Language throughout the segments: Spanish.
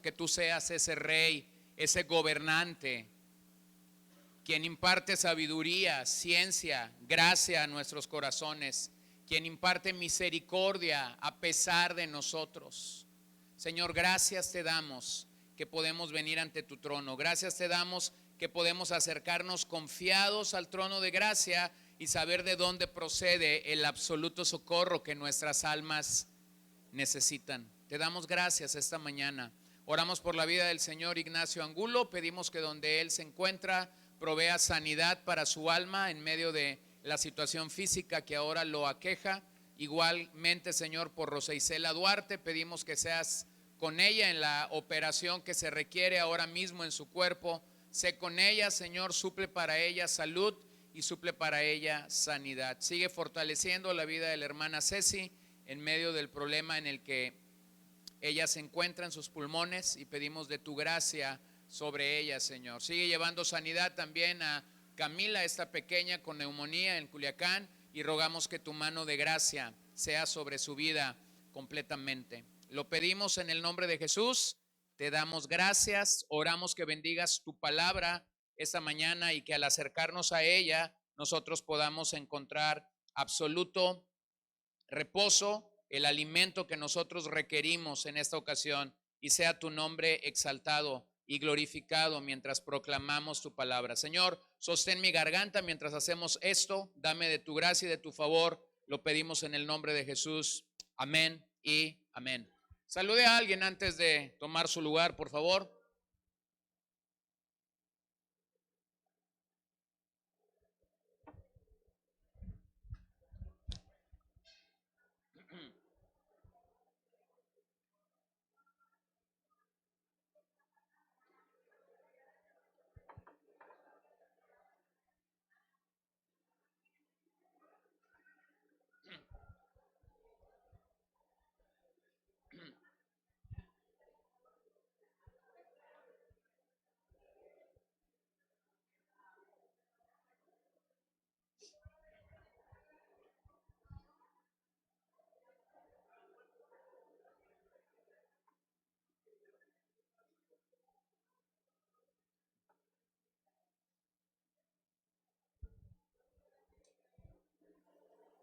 que tú seas ese rey, ese gobernante, quien imparte sabiduría, ciencia, gracia a nuestros corazones, quien imparte misericordia a pesar de nosotros. Señor, gracias te damos que podemos venir ante tu trono. Gracias te damos que podemos acercarnos confiados al trono de gracia y saber de dónde procede el absoluto socorro que nuestras almas necesitan. Te damos gracias esta mañana. Oramos por la vida del señor Ignacio Angulo. Pedimos que donde él se encuentra provea sanidad para su alma en medio de la situación física que ahora lo aqueja. Igualmente, Señor, por Rosa Isela Duarte, pedimos que seas con ella en la operación que se requiere ahora mismo en su cuerpo. Sé con ella, Señor, suple para ella salud y suple para ella sanidad. Sigue fortaleciendo la vida de la hermana Ceci en medio del problema en el que ella se encuentra en sus pulmones, y pedimos de tu gracia sobre ella, Señor. Sigue llevando sanidad también a Camila, esta pequeña con neumonía en Culiacán, y rogamos que tu mano de gracia sea sobre su vida completamente. Lo pedimos en el nombre de Jesús, te damos gracias, oramos que bendigas tu palabra esta mañana y que al acercarnos a ella nosotros podamos encontrar absoluto reposo, el alimento que nosotros requerimos en esta ocasión, y sea tu nombre exaltado y glorificado mientras proclamamos tu palabra. Señor, sostén mi garganta mientras hacemos esto, dame de tu gracia y de tu favor, lo pedimos en el nombre de Jesús. Amén y amén. Salude a alguien antes de tomar su lugar, por favor.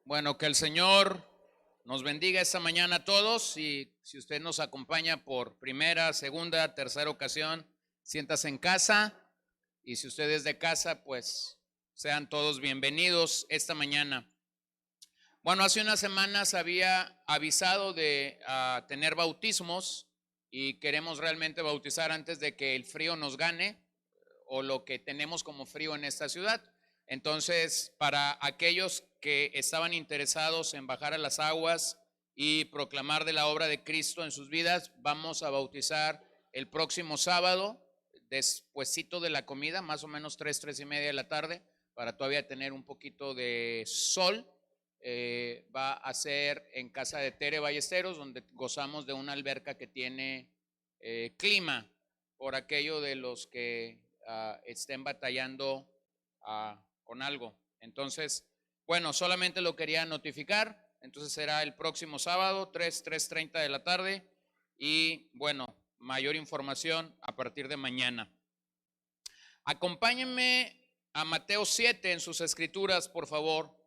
Bueno, que el Señor nos bendiga esta mañana a todos, y si usted nos acompaña por primera, segunda, tercera ocasión, siéntase en casa, y si usted es de casa, pues sean todos bienvenidos esta mañana. Bueno, hace unas semanas había avisado de tener bautismos, y queremos realmente bautizar antes de que el frío nos gane, o lo que tenemos como frío en esta ciudad. Entonces, para aquellos que estaban interesados en bajar a las aguas y proclamar de la obra de Cristo en sus vidas, vamos a bautizar el próximo sábado, despuesito de la comida, más o menos 3:30 de la tarde, para todavía tener un poquito de sol. Va a ser en casa de Tere Ballesteros, donde gozamos de una alberca que tiene clima, por aquello de los que estén batallando con algo. Entonces, bueno, solamente lo quería notificar. Entonces será el próximo sábado, 3:30 de la tarde, y bueno, mayor información a partir de mañana. Acompáñenme a Mateo 7 en sus escrituras, por favor.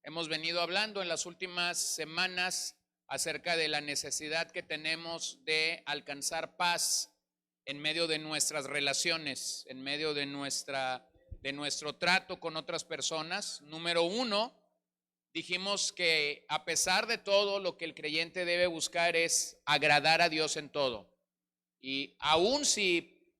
Hemos venido hablando en las últimas semanas acerca de la necesidad que tenemos de alcanzar paz en medio de nuestras relaciones, en medio de nuestro trato con otras personas. Número uno, dijimos que a pesar de todo, lo que el creyente debe buscar es agradar a Dios en todo. Y aun si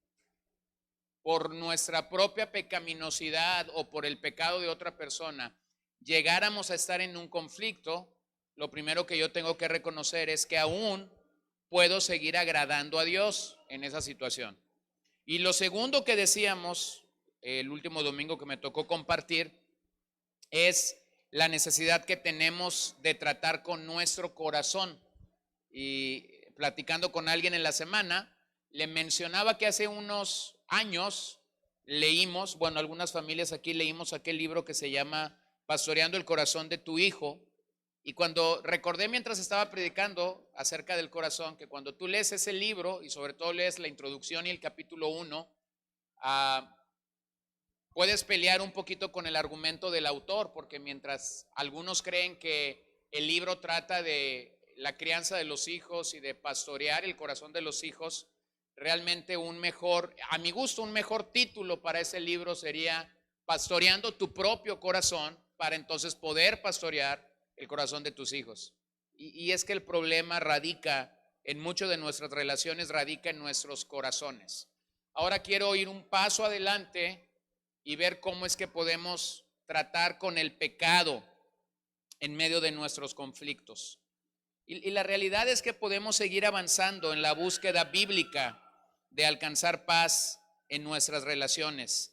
por nuestra propia pecaminosidad o por el pecado de otra persona llegáramos a estar en un conflicto, lo primero que yo tengo que reconocer es que aún puedo seguir agradando a Dios en esa situación. Y lo segundo que decíamos el último domingo que me tocó compartir es la necesidad que tenemos de tratar con nuestro corazón. Y platicando con alguien en la semana, le mencionaba que hace unos años leímos, bueno, algunas familias aquí leímos aquel libro que se llama Pastoreando el corazón de tu hijo, Y cuando recordé mientras estaba predicando acerca del corazón, que cuando tú lees ese libro y sobre todo lees la introducción y el capítulo 1, puedes pelear un poquito con el argumento del autor, porque mientras algunos creen que el libro trata de la crianza de los hijos y de pastorear el corazón de los hijos, realmente a mi gusto, un mejor título para ese libro sería Pastoreando tu propio corazón, para entonces poder pastorear el corazón de tus hijos. Y es que el problema radica en muchas de nuestras relaciones, radica en nuestros corazones. Ahora quiero ir un paso adelante y ver cómo es que podemos tratar con el pecado en medio de nuestros conflictos. Y la realidad es que podemos seguir avanzando en la búsqueda bíblica de alcanzar paz en nuestras relaciones.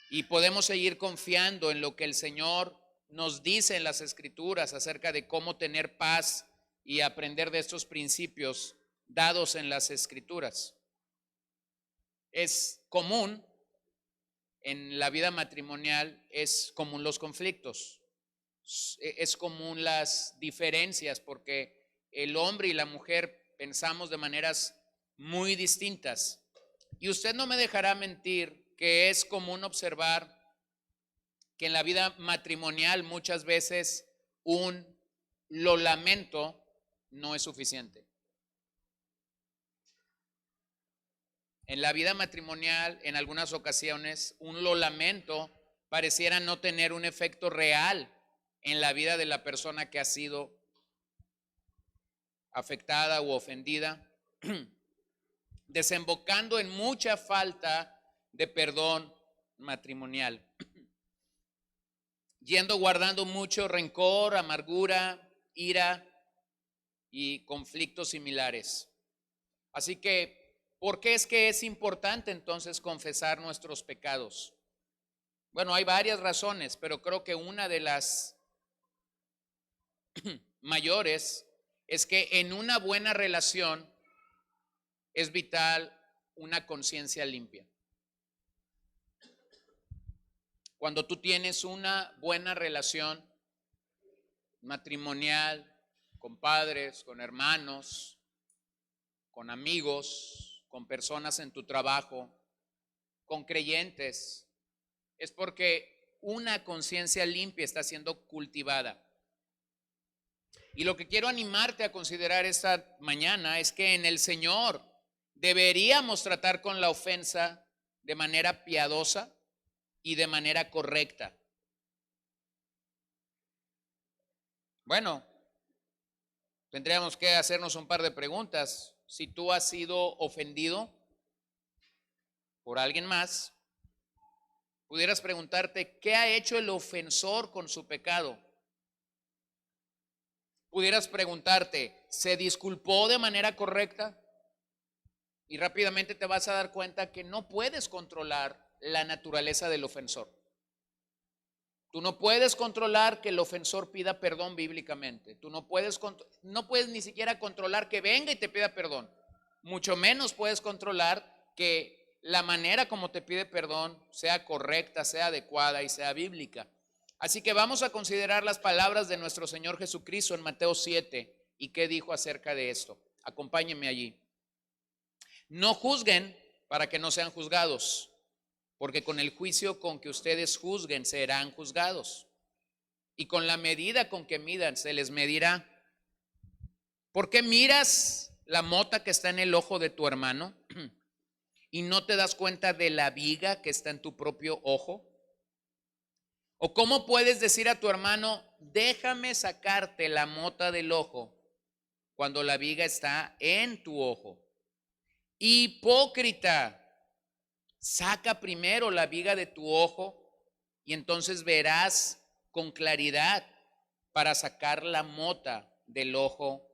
Y podemos seguir confiando en lo que el Señor nos dice en las Escrituras acerca de cómo tener paz y aprender de estos principios dados en las Escrituras. Es común en la vida matrimonial, es común los conflictos, es común las diferencias, porque el hombre y la mujer pensamos de maneras muy distintas. Y usted no me dejará mentir que es común observar que en la vida matrimonial muchas veces lo lamento no es suficiente. En la vida matrimonial, en algunas ocasiones, lo lamento pareciera no tener un efecto real en la vida de la persona que ha sido afectada u ofendida, desembocando en mucha falta de perdón matrimonial, guardando mucho rencor, amargura, ira y conflictos similares. Así que, ¿por qué es que es importante entonces confesar nuestros pecados? Bueno, hay varias razones, pero creo que una de las mayores es que en una buena relación es vital una conciencia limpia. Cuando tú tienes una buena relación matrimonial, con padres, con hermanos, con amigos, con personas en tu trabajo, con creyentes, es porque una conciencia limpia está siendo cultivada. Y lo que quiero animarte a considerar esta mañana es que en el Señor deberíamos tratar con la ofensa de manera piadosa y de manera correcta. Bueno, tendríamos que hacernos un par de preguntas. Si tú has sido ofendido por alguien más, pudieras preguntarte, ¿qué ha hecho el ofensor con su pecado? Pudieras preguntarte, ¿se disculpó de manera correcta? Y rápidamente te vas a dar cuenta que no puedes controlar la naturaleza del ofensor. Tú no puedes controlar que el ofensor pida perdón bíblicamente. Tú no puedes ni siquiera controlar que venga y te pida perdón. Mucho menos puedes controlar que la manera como te pide perdón sea correcta, sea adecuada y sea bíblica. Así que vamos a considerar las palabras de nuestro Señor Jesucristo en Mateo 7 y qué dijo acerca de esto. Acompáñenme allí. No juzguen para que no sean juzgados, porque con el juicio con que ustedes juzguen serán juzgados, y con la medida con que midan se les medirá. ¿Por qué miras la mota que está en el ojo de tu hermano y no te das cuenta de la viga que está en tu propio ojo? ¿O cómo puedes decir a tu hermano, déjame sacarte la mota del ojo, cuando la viga está en tu ojo? Hipócrita, saca primero la viga de tu ojo y entonces verás con claridad para sacar la mota del ojo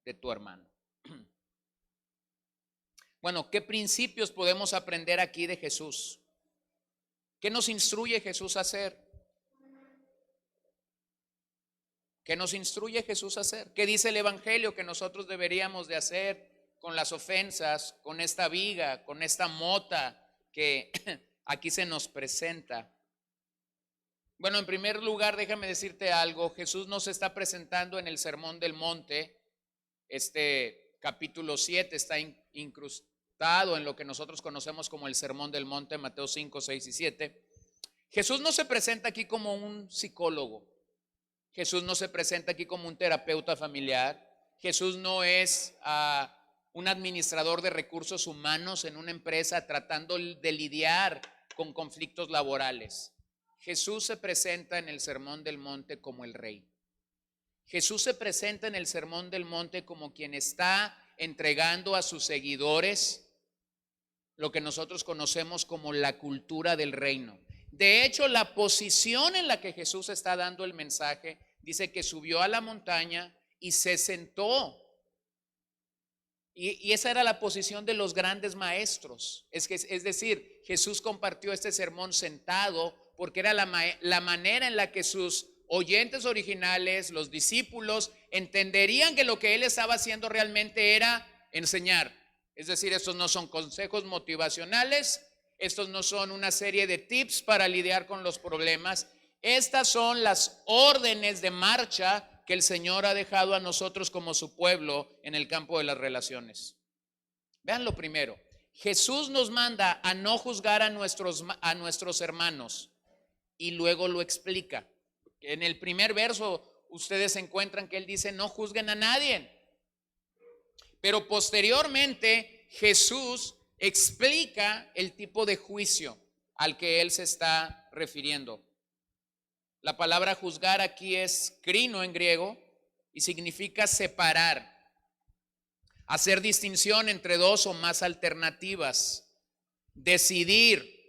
de tu hermano. Bueno, ¿qué principios podemos aprender aquí de Jesús? ¿Qué nos instruye Jesús a hacer? ¿Qué nos instruye Jesús a hacer? ¿Qué dice el Evangelio que nosotros deberíamos de hacer con las ofensas, con esta viga, con esta mota que aquí se nos presenta? Bueno, en primer lugar, déjame decirte algo. Jesús nos está presentando en el Sermón del Monte. Este capítulo 7 está incrustado en lo que nosotros conocemos como el Sermón del Monte, Mateo 5, 6 y 7. Jesús no se presenta aquí como un psicólogo. Jesús no se presenta aquí como un terapeuta familiar. Jesús no es un administrador de recursos humanos en una empresa tratando de lidiar con conflictos laborales. Jesús se presenta en el Sermón del Monte como el Rey. Jesús se presenta en el Sermón del Monte como quien está entregando a sus seguidores lo que nosotros conocemos como la cultura del reino. De hecho, la posición en la que Jesús está dando el mensaje dice que subió a la montaña y se sentó. Y esa era la posición de los grandes maestros. Es decir, Jesús compartió este sermón sentado porque era la manera en la que sus oyentes originales, los discípulos, entenderían que lo que él estaba haciendo realmente era enseñar. Es decir, estos no son consejos motivacionales, estos no son una serie de tips para lidiar con los problemas. Estas son las órdenes de marcha que el Señor ha dejado a nosotros como su pueblo en el campo de las relaciones. Vean lo primero. Jesús nos manda a no juzgar a nuestros hermanos y luego lo explica. En el primer verso ustedes encuentran que él dice no juzguen a nadie. Pero posteriormente Jesús explica el tipo de juicio al que él se está refiriendo. La palabra juzgar aquí es krino en griego y significa separar, hacer distinción entre dos o más alternativas, decidir,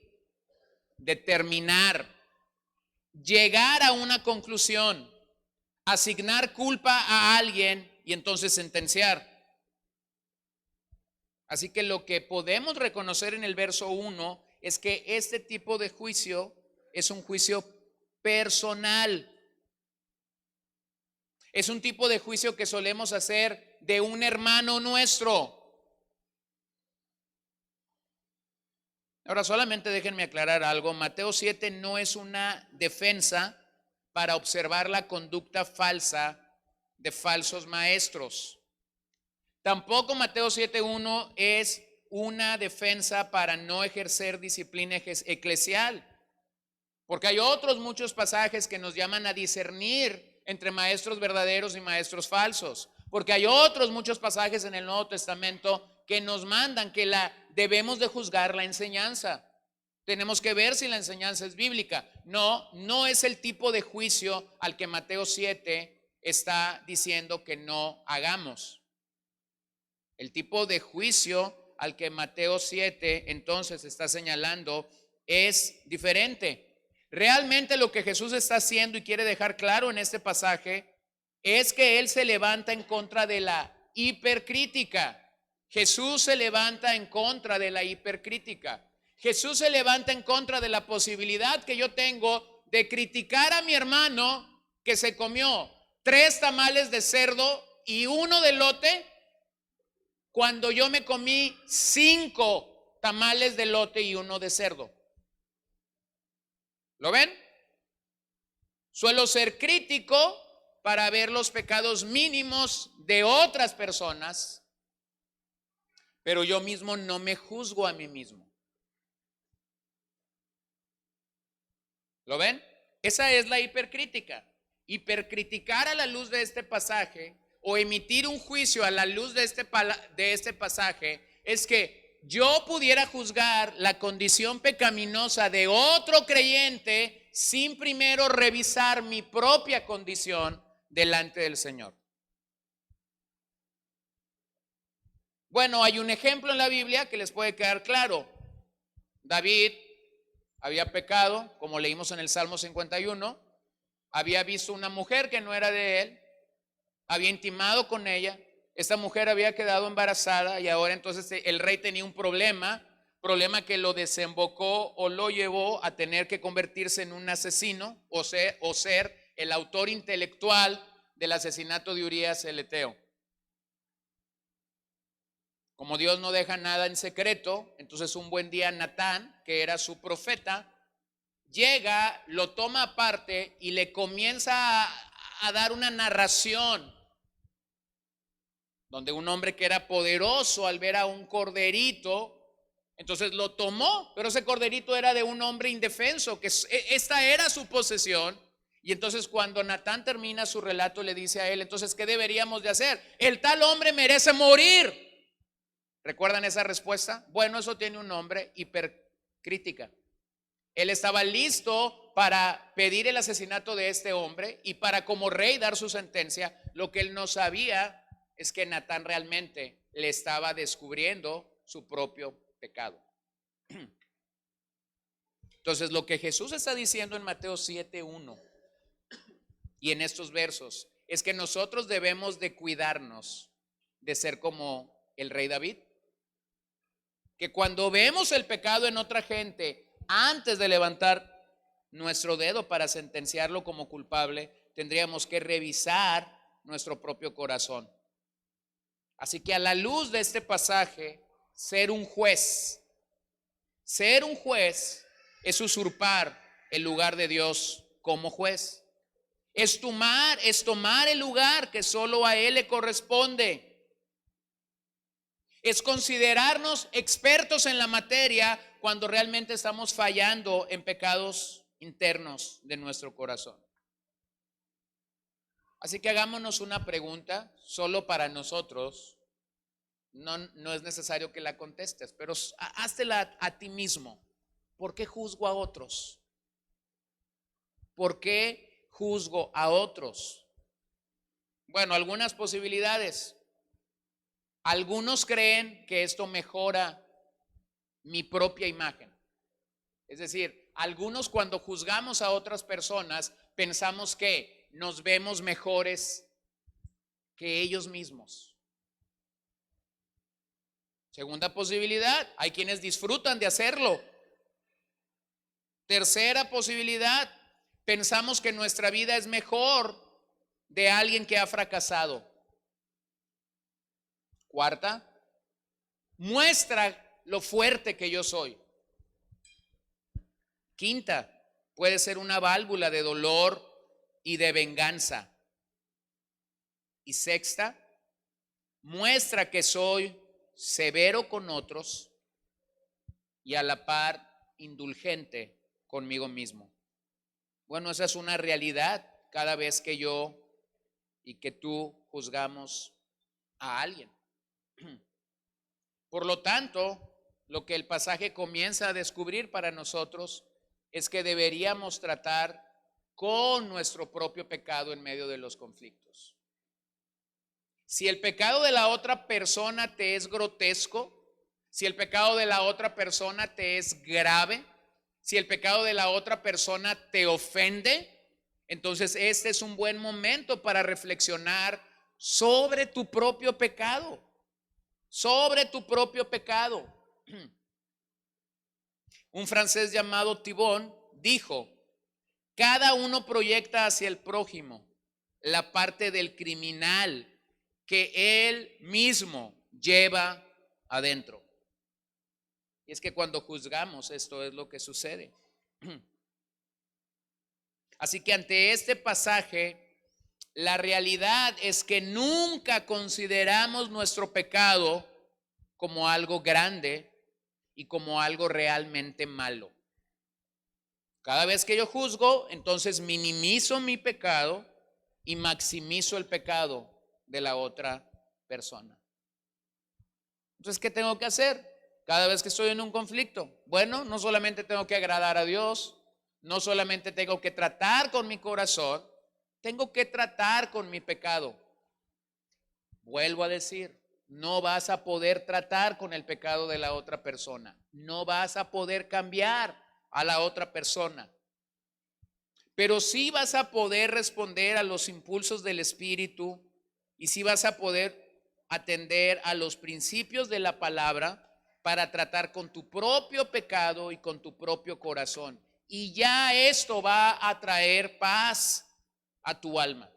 determinar, llegar a una conclusión, asignar culpa a alguien y entonces sentenciar. Así que lo que podemos reconocer en el verso 1 es que este tipo de juicio es un juicio personal. Es un tipo de juicio que solemos hacer de un hermano nuestro. Ahora solamente déjenme aclarar algo. Mateo 7 no es una defensa para observar la conducta falsa de falsos maestros. Tampoco Mateo 7:1 es una defensa para no ejercer disciplina eclesial. Porque hay otros muchos pasajes que nos llaman a discernir entre maestros verdaderos y maestros falsos. Porque hay otros muchos pasajes en el Nuevo Testamento que nos mandan que debemos de juzgar la enseñanza. Tenemos que ver si la enseñanza es bíblica. No es el tipo de juicio al que Mateo 7 está diciendo que no hagamos. El tipo de juicio al que Mateo 7 entonces está señalando es diferente. Realmente lo que Jesús está haciendo y quiere dejar claro en este pasaje es que Él se levanta en contra de la hipercrítica. Jesús se levanta en contra de la hipercrítica. Jesús se levanta en contra de la posibilidad que yo tengo de criticar a mi hermano que se comió 3 tamales de cerdo y 1 de elote cuando yo me comí 5 tamales de elote y 1 de cerdo. ¿Lo ven? Suelo ser crítico para ver los pecados mínimos de otras personas, pero yo mismo no me juzgo a mí mismo. ¿Lo ven? Esa es la hipercrítica. Hipercriticar a la luz de este pasaje o emitir un juicio a la luz de este pasaje es que yo pudiera juzgar la condición pecaminosa de otro creyente sin primero revisar mi propia condición delante del Señor. Bueno, hay un ejemplo en la Biblia que les puede quedar claro. David había pecado, como leímos en el Salmo 51, había visto una mujer que no era de él, había intimado con ella, esta mujer había quedado embarazada y ahora entonces el rey tenía un problema que lo desembocó o lo llevó a tener que convertirse en un asesino o ser el autor intelectual del asesinato de Urías el Eteo. Como Dios no deja nada en secreto, entonces un buen día Natán, que era su profeta, llega, lo toma aparte y le comienza a dar una narración donde un hombre que era poderoso al ver a un corderito, entonces lo tomó, pero ese corderito era de un hombre indefenso, que esta era su posesión. Y entonces cuando Natán termina su relato le dice a él, entonces, ¿qué deberíamos de hacer? El tal hombre merece morir. ¿Recuerdan esa respuesta? Bueno, eso tiene un nombre: hipercrítica. Él estaba listo para pedir el asesinato de este hombre y para como rey dar su sentencia. Lo que él no sabía es que Natán realmente le estaba descubriendo su propio pecado. Entonces, lo que Jesús está diciendo en Mateo 7:1 y en estos versos es que nosotros debemos de cuidarnos de ser como el rey David. Que cuando vemos el pecado en otra gente, antes de levantar nuestro dedo para sentenciarlo como culpable, tendríamos que revisar nuestro propio corazón. Así que a la luz de este pasaje, ser un juez es usurpar el lugar de Dios como juez. Es tomar el lugar que solo a Él le corresponde. Es considerarnos expertos en la materia cuando realmente estamos fallando en pecados internos de nuestro corazón. Así que hagámonos una pregunta solo para nosotros. No es necesario que la contestes, pero háztela a ti mismo. ¿Por qué juzgo a otros? ¿Por qué juzgo a otros? Bueno, algunas posibilidades. Algunos creen que esto mejora mi propia imagen. Es decir, algunos cuando juzgamos a otras personas pensamos que nos vemos mejores que ellos mismos. Segunda posibilidad, hay quienes disfrutan de hacerlo. Tercera posibilidad, pensamos que nuestra vida es mejor de alguien que ha fracasado. Cuarta, muestra lo fuerte que yo soy. Quinta, puede ser una válvula de dolor y de venganza. Y sexta, muestra que soy severo con otros y a la par indulgente conmigo mismo. Bueno, esa es una realidad cada vez que yo y que tú juzgamos a alguien. Por lo tanto, lo que el pasaje comienza a descubrir para nosotros es que deberíamos tratar con nuestro propio pecado en medio de los conflictos. Si el pecado de la otra persona te es grotesco, si el pecado de la otra persona te es grave, si el pecado de la otra persona te ofende, entonces este es un buen momento para reflexionar sobre tu propio pecado. Sobre tu propio pecado. Un francés llamado Thibon dijo: cada uno proyecta hacia el prójimo la parte del criminal que él mismo lleva adentro. Y es que cuando juzgamos, esto es lo que sucede. Así que ante este pasaje, la realidad es que nunca consideramos nuestro pecado como algo grande y como algo realmente malo. Cada vez que yo juzgo, entonces minimizo mi pecado y maximizo el pecado de la otra persona. Entonces, ¿qué tengo que hacer? Cada vez que estoy en un conflicto, bueno, no solamente tengo que agradar a Dios, no solamente tengo que tratar con mi corazón, tengo que tratar con mi pecado. Vuelvo a decir, no vas a poder tratar con el pecado de la otra persona. No vas a poder cambiar a la otra persona. Pero sí vas a poder responder a los impulsos del Espíritu y sí vas a poder atender a los principios de la palabra para tratar con tu propio pecado y con tu propio corazón. Y ya esto va a traer paz a tu alma.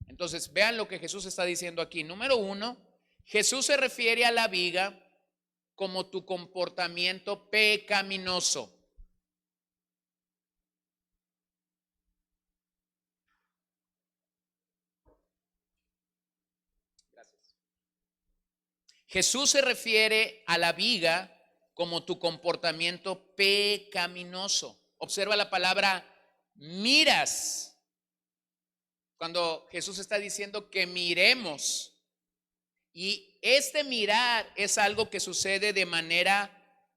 Entonces, vean lo que Jesús está diciendo aquí. Número 1, Jesús se refiere a la viga como tu comportamiento pecaminoso. Jesús se refiere a la viga como tu comportamiento pecaminoso. Observa la palabra miras. Cuando Jesús está diciendo que miremos, y este mirar es algo que sucede de manera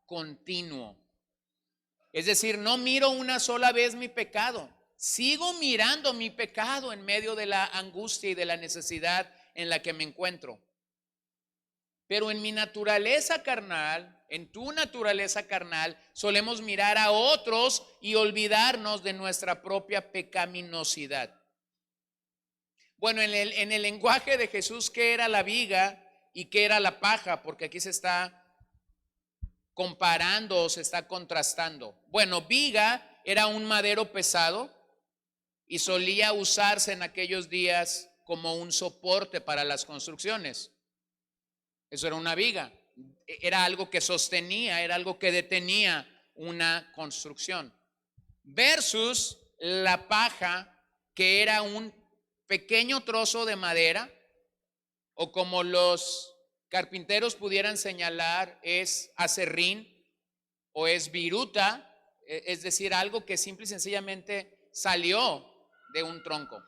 continua. Es decir, no miro una sola vez mi pecado, sigo mirando mi pecado en medio de la angustia y de la necesidad en la que me encuentro. Pero en mi naturaleza carnal, en tu naturaleza carnal, solemos mirar a otros y olvidarnos de nuestra propia pecaminosidad. Bueno, en el lenguaje de Jesús, ¿qué era la viga y qué era la paja? Porque aquí se está comparando o se está contrastando. Bueno, viga era un madero pesado y solía usarse en aquellos días como un soporte para las construcciones. Eso era una viga, era algo que sostenía, era algo que detenía una construcción. Versus la paja, que era un pequeño trozo de madera, o como los carpinteros pudieran señalar, es aserrín o es viruta, es decir, algo que simple y sencillamente salió de un tronco.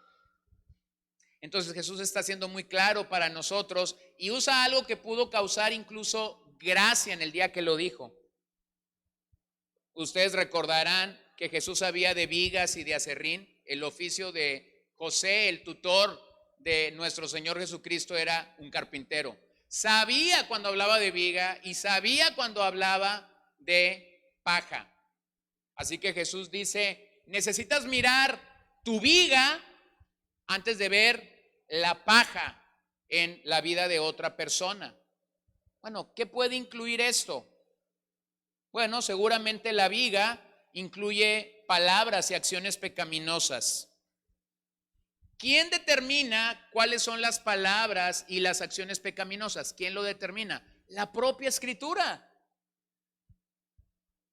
Entonces Jesús está siendo muy claro para nosotros y usa algo que pudo causar incluso gracia en el día que lo dijo. Ustedes recordarán que Jesús sabía de vigas y de aserrín. El oficio de José, el tutor de nuestro Señor Jesucristo, era un carpintero. Sabía cuando hablaba de viga y sabía cuando hablaba de paja. Así que Jesús dice, necesitas mirar tu viga antes de ver la paja en la vida de otra persona. Bueno, ¿qué puede incluir esto? Bueno, seguramente la viga incluye palabras y acciones pecaminosas. ¿Quién determina cuáles son las palabras y las acciones pecaminosas? ¿Quién lo determina? La propia Escritura.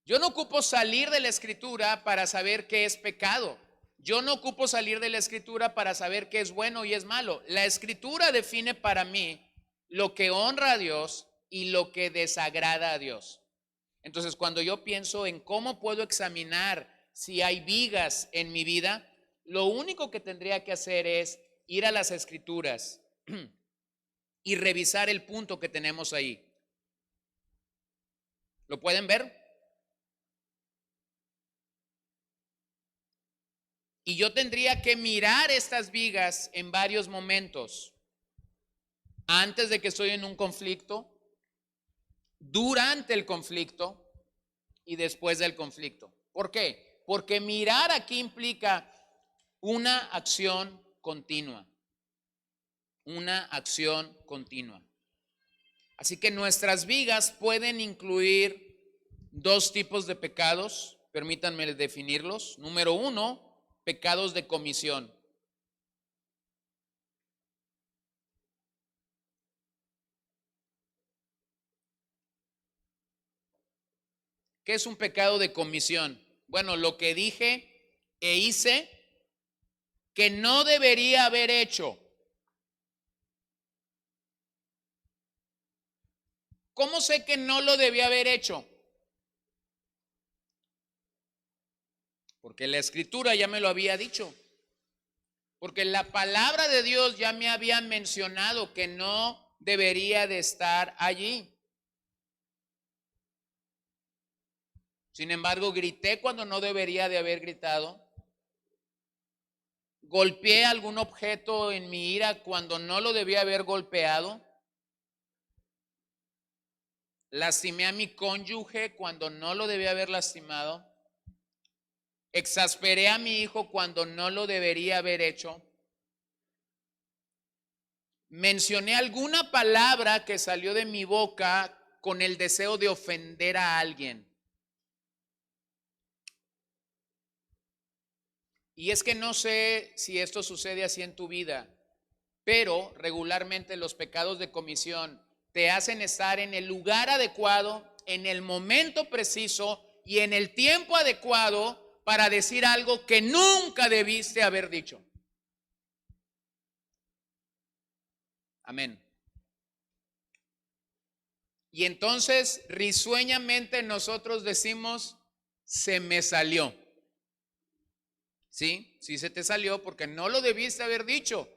Yo no ocupo salir de la Escritura para saber qué es pecado. Yo no ocupo salir de la Escritura para saber qué es bueno y es malo. La Escritura define para mí lo que honra a Dios y lo que desagrada a Dios. Entonces, cuando yo pienso en cómo puedo examinar si hay vigas en mi vida, lo único que tendría que hacer es ir a las Escrituras y revisar el punto que tenemos ahí. ¿Lo pueden ver? Y yo tendría que mirar estas vigas en varios momentos. Antes de que estoy en un conflicto, durante el conflicto y después del conflicto. ¿Por qué? Porque mirar aquí implica una acción continua. Una acción continua. Así que nuestras vigas pueden incluir dos tipos de pecados. Permítanme definirlos. Número uno, pecados de comisión. ¿Qué es un pecado de comisión? Bueno, lo que dije e hice que no debería haber hecho. ¿Cómo sé que no lo debía haber hecho? Porque la Escritura ya me lo había dicho. Porque la palabra de Dios ya me había mencionado que no debería de estar allí. Sin embargo, grité cuando no debería de haber gritado. Golpeé algún objeto en mi ira cuando no lo debía haber golpeado. Lastimé a mi cónyuge cuando no lo debía haber lastimado. Exasperé a mi hijo cuando no lo debería haber hecho. Mencioné alguna palabra que salió de mi boca con el deseo de ofender a alguien. Y es que no sé si esto sucede así en tu vida, pero regularmente los pecados de comisión te hacen estar en el lugar adecuado, en el momento preciso y en el tiempo adecuado para decir algo que nunca debiste haber dicho. Amén. Y entonces risueñamente nosotros decimos, se me salió. Sí, sí se te salió porque no lo debiste haber dicho,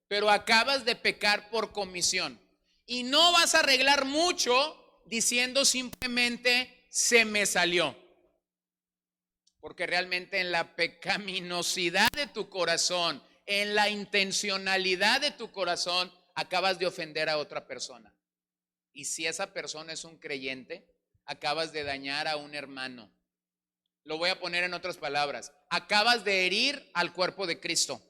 pero acabas de pecar por comisión. Y no vas a arreglar mucho diciendo simplemente, se me salió. Porque realmente en la pecaminosidad de tu corazón, en la intencionalidad de tu corazón, acabas de ofender a otra persona. Y si esa persona es un creyente, acabas de dañar a un hermano. Lo voy a poner en otras palabras. Acabas de herir al cuerpo de Cristo.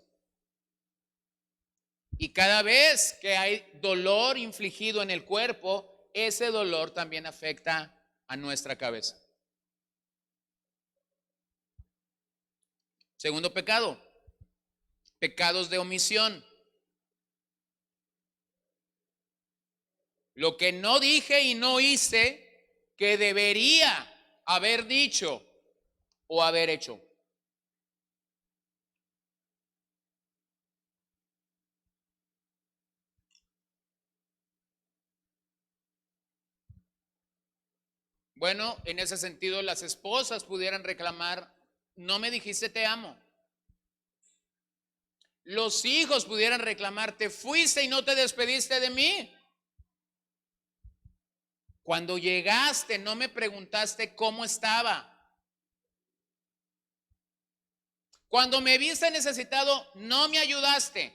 Y cada vez que hay dolor infligido en el cuerpo, ese dolor también afecta a nuestra cabeza. Segundo pecado, pecados de omisión. Lo que no dije y no hice, que debería haber dicho o haber hecho. Bueno, en ese sentido las esposas pudieran reclamar, no me dijiste te amo. Los hijos pudieran reclamar, te fuiste y no te despediste de mí. Cuando llegaste no me preguntaste cómo estaba. Cuando me viste necesitado no me ayudaste.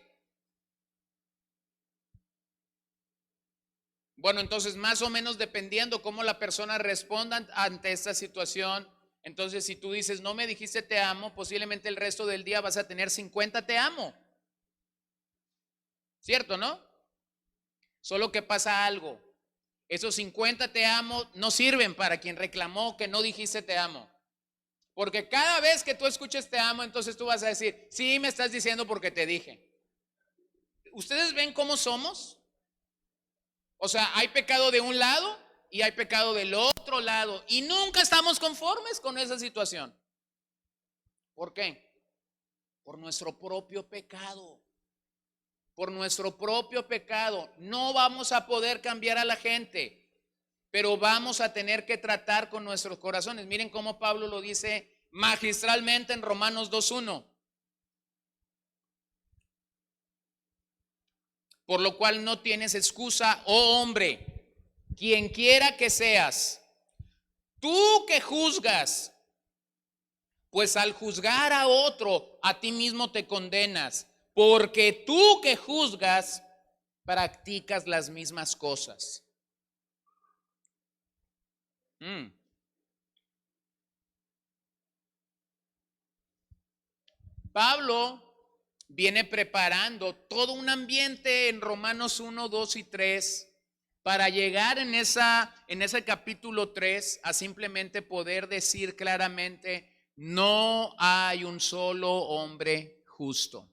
Bueno, entonces más o menos dependiendo cómo la persona responda ante esta situación, entonces si tú dices no me dijiste te amo, posiblemente el resto del día vas a tener 50 te amo. ¿Cierto, no? Solo que pasa algo. Esos 50 te amo no sirven para quien reclamó que no dijiste te amo. Porque cada vez que tú escuches te amo, entonces tú vas a decir, sí, me estás diciendo porque te dije. ¿Ustedes ven cómo somos? O sea, hay pecado de un lado y hay pecado del otro lado. Y nunca estamos conformes con esa situación. ¿Por qué? Por nuestro propio pecado. Por nuestro propio pecado. No vamos a poder cambiar a la gente, pero vamos a tener que tratar con nuestros corazones. Miren cómo Pablo lo dice magistralmente en Romanos 2:1. Por lo cual no tienes excusa, oh hombre, quien quiera que seas, tú que juzgas, pues al juzgar a otro, a ti mismo te condenas, porque tú que juzgas, practicas las mismas cosas. Pablo viene preparando todo un ambiente en Romanos 1, 2 y 3 para llegar en ese capítulo 3 a simplemente poder decir claramente, no hay un solo hombre justo.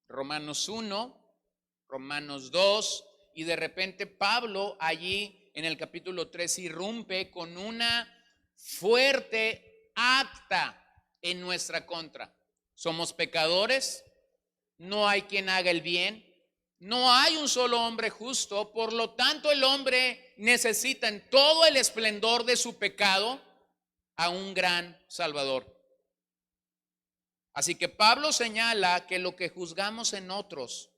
Romanos 1, Romanos 2, y de repente Pablo allí en el capítulo 3 irrumpe con una fuerte acta en nuestra contra. Somos pecadores, no hay quien haga el bien, no hay un solo hombre justo, por lo tanto el hombre necesita en todo el esplendor de su pecado a un gran Salvador. Así que Pablo señala que lo que juzgamos en otros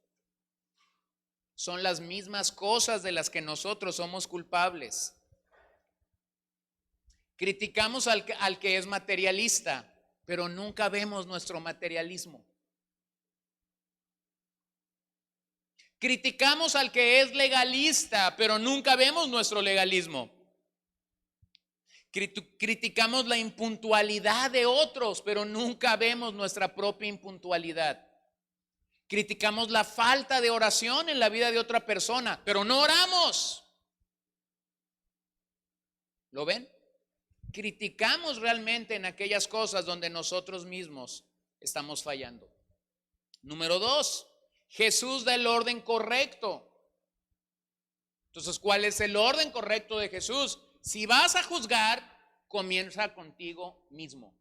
son las mismas cosas de las que nosotros somos culpables. Criticamos al que es materialista, pero nunca vemos nuestro materialismo. Criticamos al que es legalista, pero nunca vemos nuestro legalismo. Criticamos la impuntualidad de otros, pero nunca vemos nuestra propia impuntualidad. Criticamos la falta de oración en la vida de otra persona, pero no oramos. ¿Lo ven? Criticamos realmente en aquellas cosas donde nosotros mismos estamos fallando. Número 2, Jesús da el orden correcto. Entonces, ¿cuál es el orden correcto de Jesús? Si vas a juzgar, comienza contigo mismo.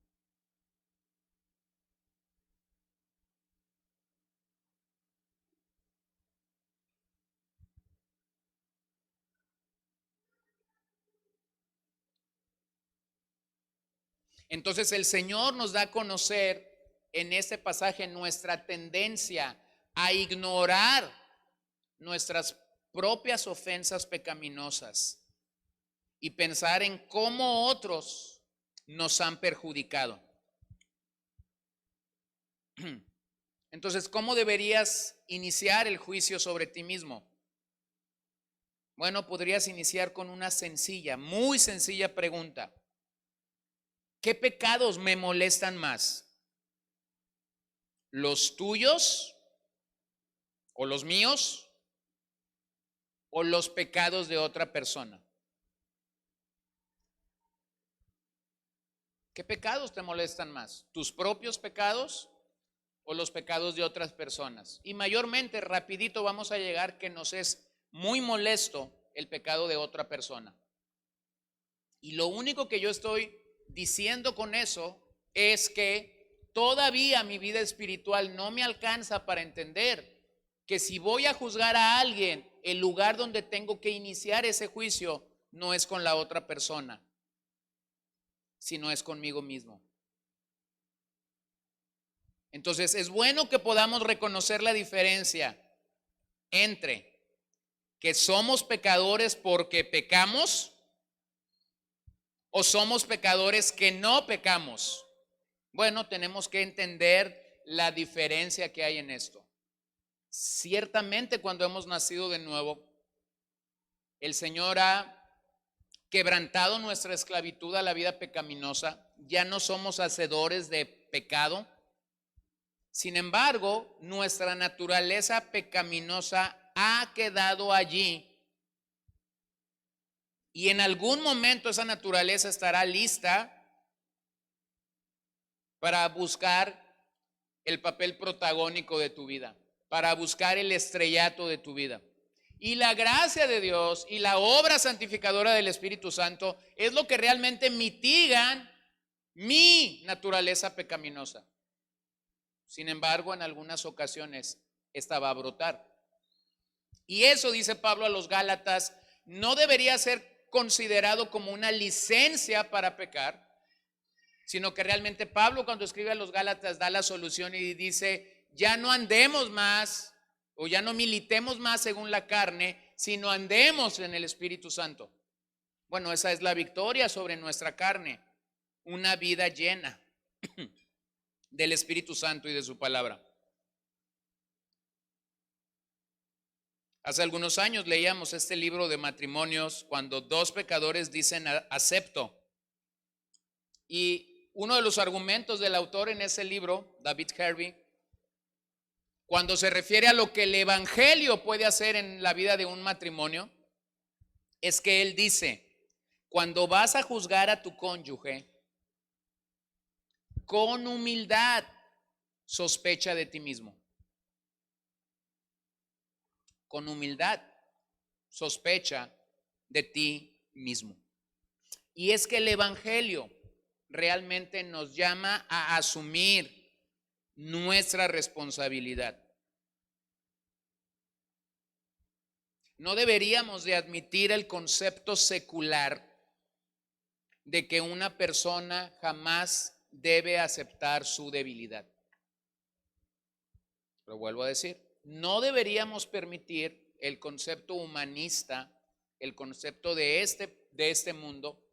Entonces el Señor nos da a conocer en este pasaje nuestra tendencia a ignorar nuestras propias ofensas pecaminosas y pensar en cómo otros nos han perjudicado. Entonces, ¿cómo deberías iniciar el juicio sobre ti mismo? Bueno, podrías iniciar con una sencilla, muy sencilla pregunta. ¿Qué pecados me molestan más? ¿Los tuyos o los míos o los pecados de otra persona? ¿Qué pecados te molestan más? ¿Tus propios pecados o los pecados de otras personas? Y mayormente, rapidito vamos a llegar que nos es muy molesto el pecado de otra persona. Y lo único que yo estoy diciendo con eso es que todavía mi vida espiritual no me alcanza para entender que si voy a juzgar a alguien, el lugar donde tengo que iniciar ese juicio no es con la otra persona, sino es conmigo mismo. Entonces es bueno que podamos reconocer la diferencia entre que somos pecadores porque pecamos o somos pecadores que no pecamos. Bueno, tenemos que entender la diferencia que hay en esto. Ciertamente cuando hemos nacido de nuevo, el Señor ha quebrantado nuestra esclavitud a la vida pecaminosa. Ya no somos hacedores de pecado. Sin embargo, nuestra naturaleza pecaminosa ha quedado allí. Y en algún momento esa naturaleza estará lista para buscar el papel protagónico de tu vida, para buscar el estrellato de tu vida. Y la gracia de Dios y la obra santificadora del Espíritu Santo es lo que realmente mitigan mi naturaleza pecaminosa. Sin embargo, en algunas ocasiones esta va a brotar. Y eso, dice Pablo a los Gálatas, no debería ser considerado como una licencia para pecar, sino que realmente Pablo, cuando escribe a los Gálatas, da la solución y dice: ya no andemos más o ya no militemos más según la carne, sino andemos en el Espíritu Santo. Bueno, esa es la victoria sobre nuestra carne, una vida llena del Espíritu Santo y de su palabra. Hace algunos años leíamos este libro de matrimonios cuando dos pecadores dicen acepto. Y uno de los argumentos del autor en ese libro, David Harvey, cuando se refiere a lo que el evangelio puede hacer en la vida de un matrimonio, es que él dice: cuando vas a juzgar a tu cónyuge, con humildad sospecha de ti mismo. Con humildad sospecha de ti mismo. Y es que el evangelio realmente nos llama a asumir nuestra responsabilidad. No deberíamos de admitir el concepto secular de que una persona jamás debe aceptar su debilidad. Lo vuelvo a decir, no deberíamos permitir el concepto humanista, el concepto de este mundo,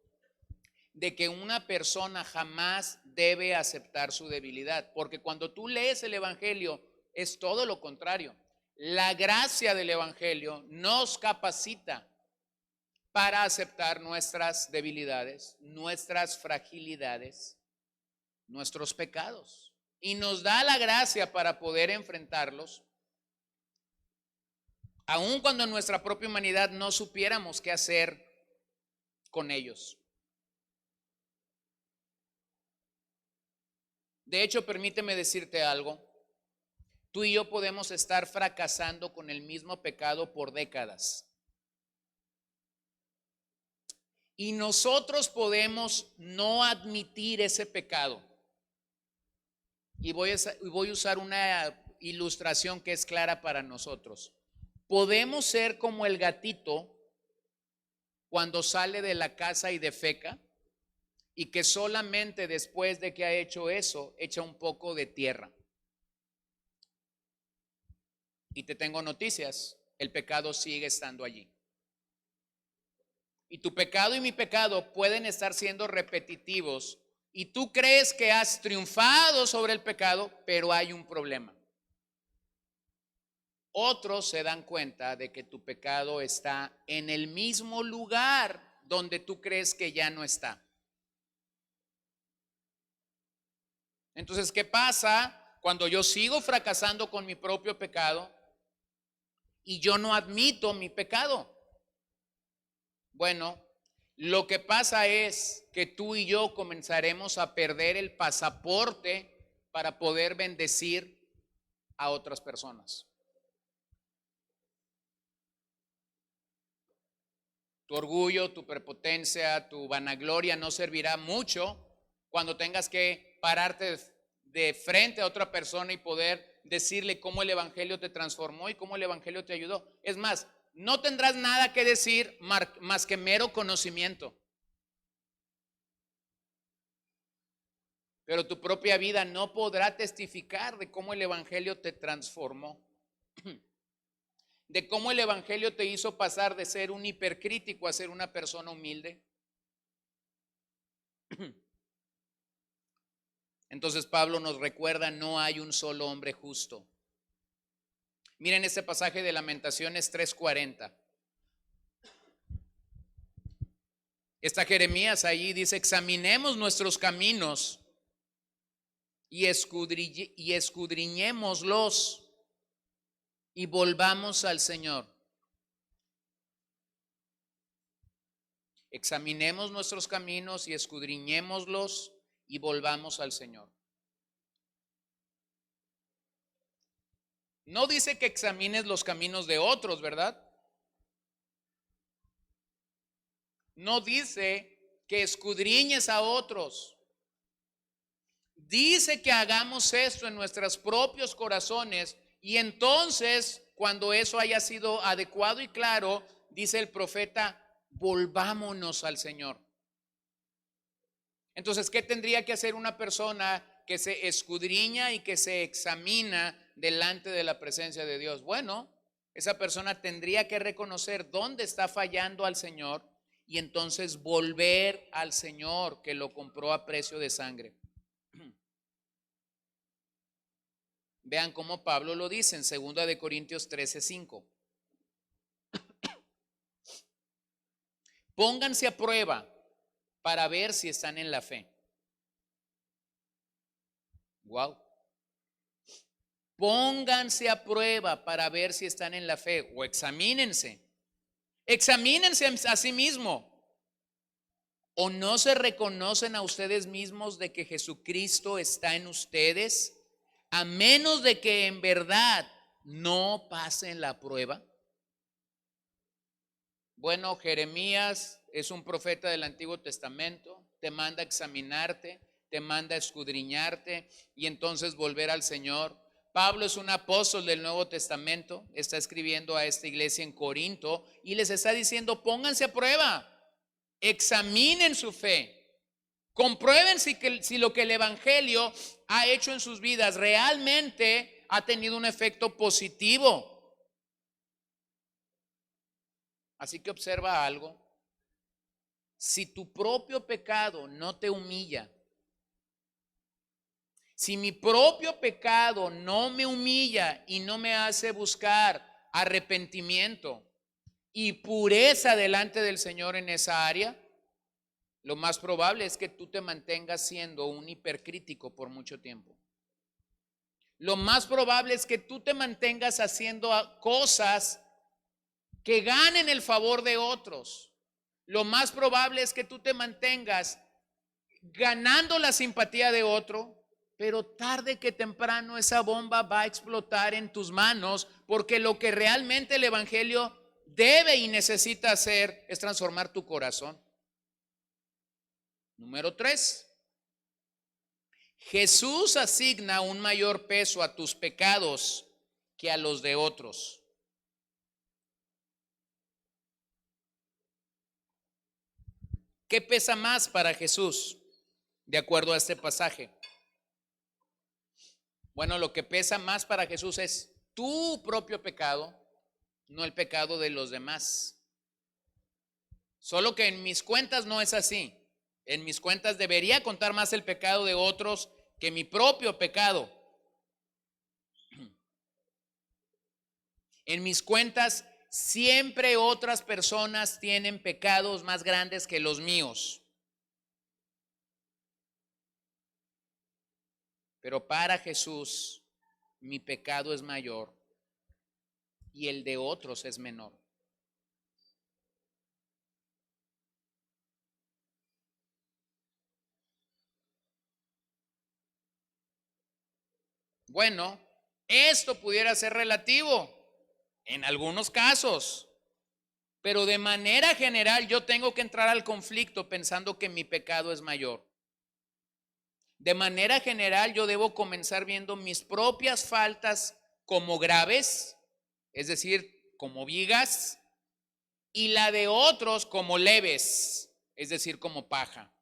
de que una persona jamás debe aceptar su debilidad, porque cuando tú lees el evangelio es todo lo contrario. La gracia del evangelio nos capacita para aceptar nuestras debilidades, nuestras fragilidades, nuestros pecados, y nos da la gracia para poder enfrentarlos, aun cuando en nuestra propia humanidad no supiéramos qué hacer con ellos. De hecho, permíteme decirte algo. Tú y yo podemos estar fracasando con el mismo pecado por décadas. Y nosotros podemos no admitir ese pecado. Y voy a usar una ilustración que es clara para nosotros. Podemos ser como el gatito cuando sale de la casa y defeca, y que solamente después de que ha hecho eso, echa un poco de tierra. Y te tengo noticias, el pecado sigue estando allí. Y tu pecado y mi pecado pueden estar siendo repetitivos y tú crees que has triunfado sobre el pecado, pero hay un problema. Otros se dan cuenta de que tu pecado está en el mismo lugar donde tú crees que ya no está. Entonces, ¿qué pasa cuando yo sigo fracasando con mi propio pecado y yo no admito mi pecado? Bueno, lo que pasa es que tú y yo comenzaremos a perder el pasaporte para poder bendecir a otras personas. Tu orgullo, tu prepotencia, tu vanagloria no servirá mucho cuando tengas que pararte de frente a otra persona y poder decirle cómo el evangelio te transformó y cómo el evangelio te ayudó. Es más, no tendrás nada que decir más que mero conocimiento. Pero tu propia vida no podrá testificar de cómo el evangelio te transformó. De cómo el evangelio te hizo pasar de ser un hipercrítico a ser una persona humilde. Entonces Pablo nos recuerda, no hay un solo hombre justo. Miren este pasaje de Lamentaciones 3:40. Está Jeremías allí, dice, examinemos nuestros caminos y escudriñémoslos y volvamos al Señor. Examinemos nuestros caminos y escudriñémoslos y volvamos al Señor. No dice que examines los caminos de otros, ¿verdad? No dice que escudriñes a otros. Dice que hagamos esto en nuestros propios corazones y entonces, cuando eso haya sido adecuado y claro, dice el profeta, volvámonos al Señor. Entonces, ¿qué tendría que hacer una persona que se escudriña y que se examina delante de la presencia de Dios? Bueno, esa persona tendría que reconocer dónde está fallando al Señor y entonces volver al Señor que lo compró a precio de sangre. Vean cómo Pablo lo dice en 2 de Corintios 13:5. Pónganse a prueba para ver si están en la fe. Wow. Pónganse a prueba para ver si están en la fe o examínense. Examínense a sí mismo. ¿O no se reconocen a ustedes mismos de que Jesucristo está en ustedes? A menos de que en verdad no pasen la prueba. Bueno, Jeremías es un profeta del Antiguo Testamento, te manda a examinarte, te manda a escudriñarte y entonces volver al Señor. Pablo es un apóstol del Nuevo Testamento, está escribiendo a esta iglesia en Corinto y les está diciendo, pónganse a prueba, examinen su fe, comprueben si lo que el Evangelio ha hecho en sus vidas realmente ha tenido un efecto positivo. Así que observa algo. Si tu propio pecado no te humilla, si mi propio pecado no me humilla y no me hace buscar arrepentimiento y pureza delante del Señor en esa área, lo más probable es que tú te mantengas siendo un hipercrítico por mucho tiempo. Lo más probable es que tú te mantengas haciendo cosas que ganen el favor de otros. Lo más probable es que tú te mantengas ganando la simpatía de otro, pero tarde que temprano esa bomba va a explotar en tus manos, porque lo que realmente el Evangelio debe y necesita hacer es transformar tu corazón. Número 3. Jesús asigna un mayor peso a tus pecados que a los de otros. ¿Qué pesa más para Jesús? de acuerdo a este pasaje? Bueno, lo que pesa más para Jesús es tu propio pecado, no el pecado de los demás. Solo que en mis cuentas no es así. En mis cuentas debería contar más el pecado de otros que mi propio pecado. En mis cuentas siempre otras personas tienen pecados más grandes que los míos. Pero para Jesús, mi pecado es mayor y el de otros es menor. Bueno, esto pudiera ser relativo en algunos casos, pero de manera general yo tengo que entrar al conflicto pensando que mi pecado es mayor. De manera general yo debo comenzar viendo mis propias faltas como graves, es decir, como vigas, y la de otros como leves, es decir, como paja.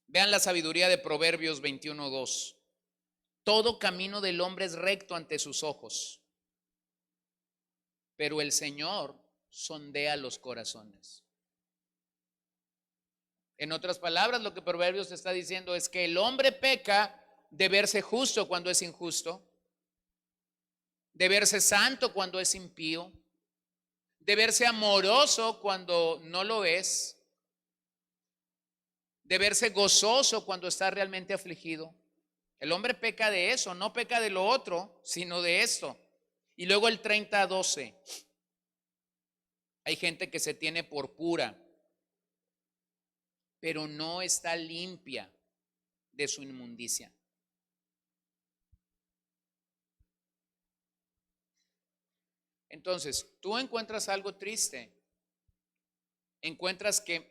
Vean la sabiduría de Proverbios 21:2. Todo camino del hombre es recto ante sus ojos, pero el Señor sondea los corazones. En otras palabras, lo que Proverbios está diciendo es que el hombre peca de verse justo cuando es injusto, de verse santo cuando es impío, de verse amoroso cuando no lo es, de verse gozoso cuando está realmente afligido. El hombre peca de eso, no peca de lo otro, sino de esto. Y luego el 30:12. Hay gente que se tiene por pura, pero no está limpia de su inmundicia. Entonces, tú encuentras algo triste. Encuentras que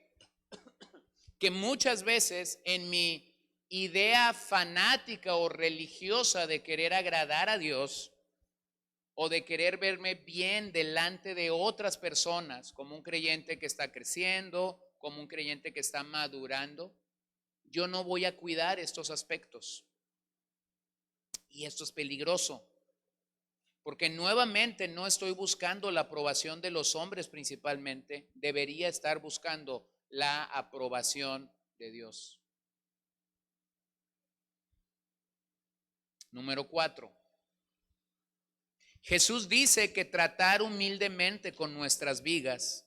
muchas veces en mi idea fanática o religiosa de querer agradar a Dios o de querer verme bien delante de otras personas, como un creyente que está creciendo, como un creyente que está madurando, yo no voy a cuidar estos aspectos. Y esto es peligroso, porque nuevamente no estoy buscando la aprobación de los hombres principalmente, debería estar buscando la aprobación de Dios. Número 4. Jesús dice que tratar humildemente con nuestras vigas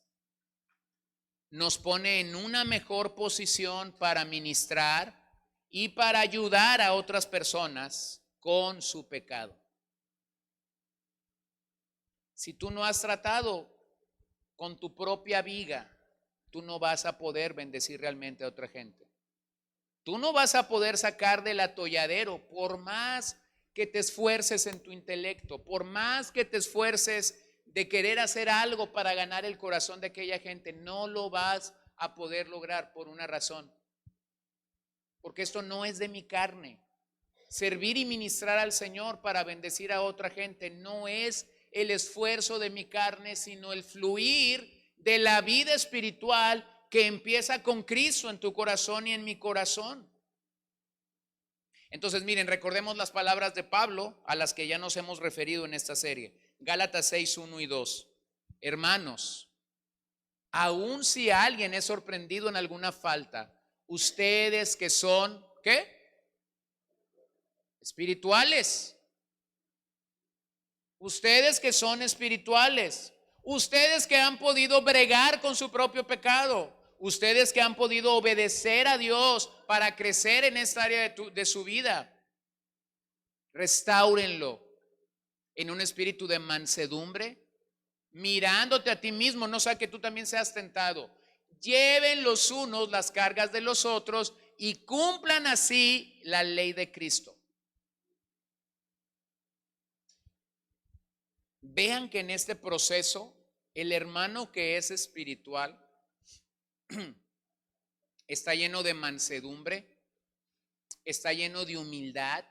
nos pone en una mejor posición para ministrar y para ayudar a otras personas con su pecado. Si tú no has tratado con tu propia viga, tú no vas a poder bendecir realmente a otra gente. Tú no vas a poder sacar del atolladero por más que te esfuerces en tu intelecto, por más que te esfuerces de querer hacer algo para ganar el corazón de aquella gente, no lo vas a poder lograr por una razón. Porque esto no es de mi carne. Servir y ministrar al Señor para bendecir a otra gente no es el esfuerzo de mi carne, sino el fluir de la vida espiritual que empieza con Cristo en tu corazón y en mi corazón. Entonces, miren, recordemos las palabras de Pablo a las que ya nos hemos referido en esta serie. Gálatas 6:1 y 2. Hermanos, aun si alguien es sorprendido en alguna falta, ustedes que son, ¿qué? Espirituales. Ustedes que son espirituales. Ustedes que han podido bregar con su propio pecado. Ustedes que han podido obedecer a Dios para crecer en esta área de su vida. Restáurenlo en un espíritu de mansedumbre, mirándote a ti mismo, no sea que tú también seas tentado. Lleven los unos las cargas de los otros y cumplan así la ley de Cristo. Vean que en este proceso el hermano que es espiritual está lleno de mansedumbre, está lleno de humildad,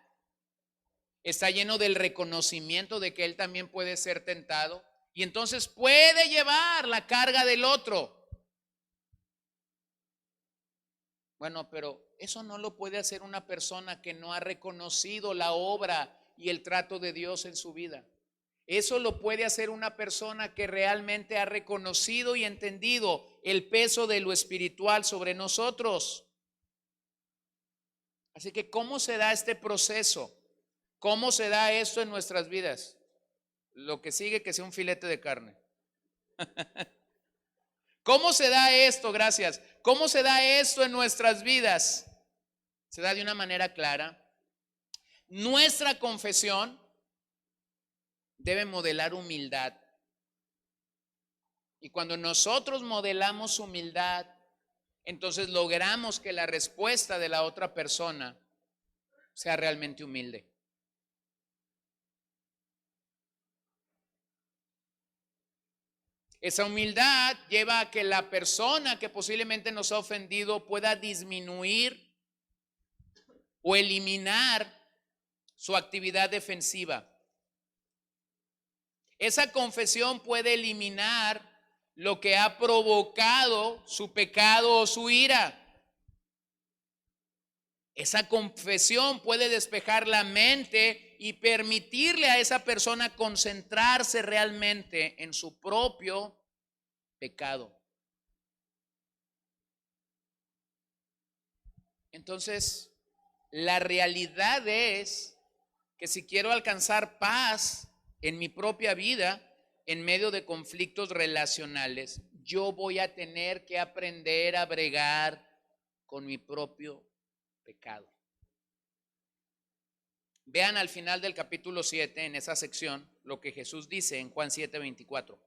está lleno del reconocimiento de que él también puede ser tentado y entonces puede llevar la carga del otro. Bueno, pero eso no lo puede hacer una persona que no ha reconocido la obra y el trato de Dios en su vida. Eso lo puede hacer una persona que realmente ha reconocido y entendido el peso de lo espiritual sobre nosotros. Así que, ¿cómo se da este proceso? ¿Cómo se da esto en nuestras vidas? Lo que sigue, que sea un filete de carne. ¿Cómo se da esto? Gracias. ¿Cómo se da esto en nuestras vidas? Se da de una manera clara. Nuestra confesión debe modelar humildad. Y cuando nosotros modelamos humildad, entonces logramos que la respuesta de la otra persona sea realmente humilde. Esa humildad lleva a que la persona que posiblemente nos ha ofendido pueda disminuir o eliminar su actividad defensiva. Esa confesión puede eliminar lo que ha provocado su pecado o su ira. Esa confesión puede despejar la mente y permitirle a esa persona concentrarse realmente en su propio pecado. Entonces, la realidad es que si quiero alcanzar paz en mi propia vida, en medio de conflictos relacionales, yo voy a tener que aprender a bregar con mi propio pecado. Vean al final del capítulo 7, en esa sección, lo que Jesús dice en Juan 7:24.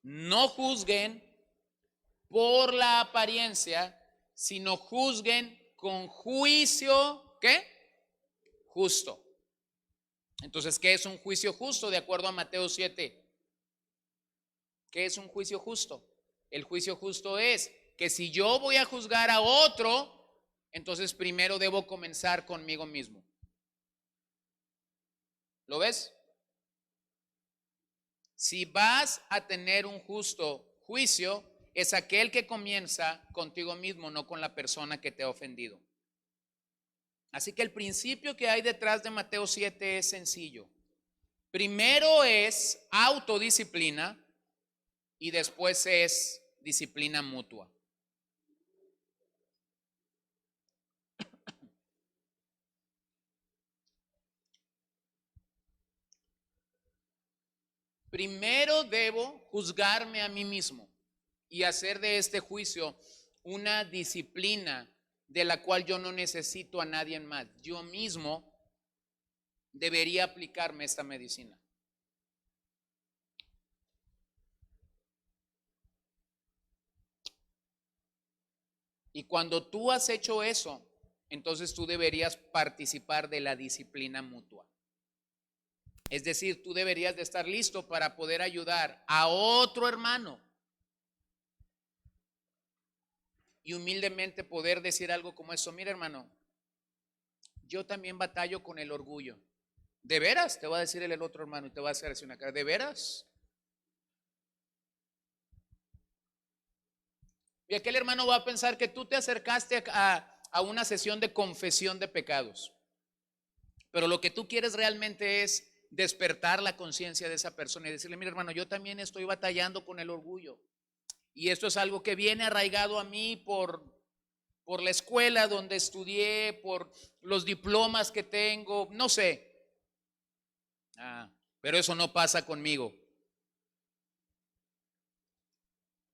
No juzguen por la apariencia, sino juzguen con juicio, ¿qué? Justo. Entonces, ¿qué es un juicio justo de acuerdo a Mateo 7? ¿Qué es un juicio justo? El juicio justo es que si yo voy a juzgar a otro, entonces primero debo comenzar conmigo mismo. ¿Lo ves? Si vas a tener un justo juicio, es aquel que comienza contigo mismo, no con la persona que te ha ofendido. Así que el principio que hay detrás de Mateo 7 es sencillo. Primero es autodisciplina y después es disciplina mutua. Primero debo juzgarme a mí mismo y hacer de este juicio una disciplina de la cual yo no necesito a nadie más. Yo mismo debería aplicarme esta medicina. Y cuando tú has hecho eso, entonces tú deberías participar de la disciplina mutua. Es decir, tú deberías de estar listo para poder ayudar a otro hermano y humildemente poder decir algo como eso. Mira, hermano, yo también batallo con el orgullo. ¿De veras? Te va a decir el otro hermano y te va a hacer así una cara. ¿De veras? Y aquel hermano va a pensar que tú te acercaste a una sesión de confesión de pecados. Pero lo que tú quieres realmente es despertar la conciencia de esa persona y decirle, mira, hermano, yo también estoy batallando con el orgullo. Y esto es algo que viene arraigado a mí por la escuela donde estudié, por los diplomas que tengo, no sé. Pero eso no pasa conmigo.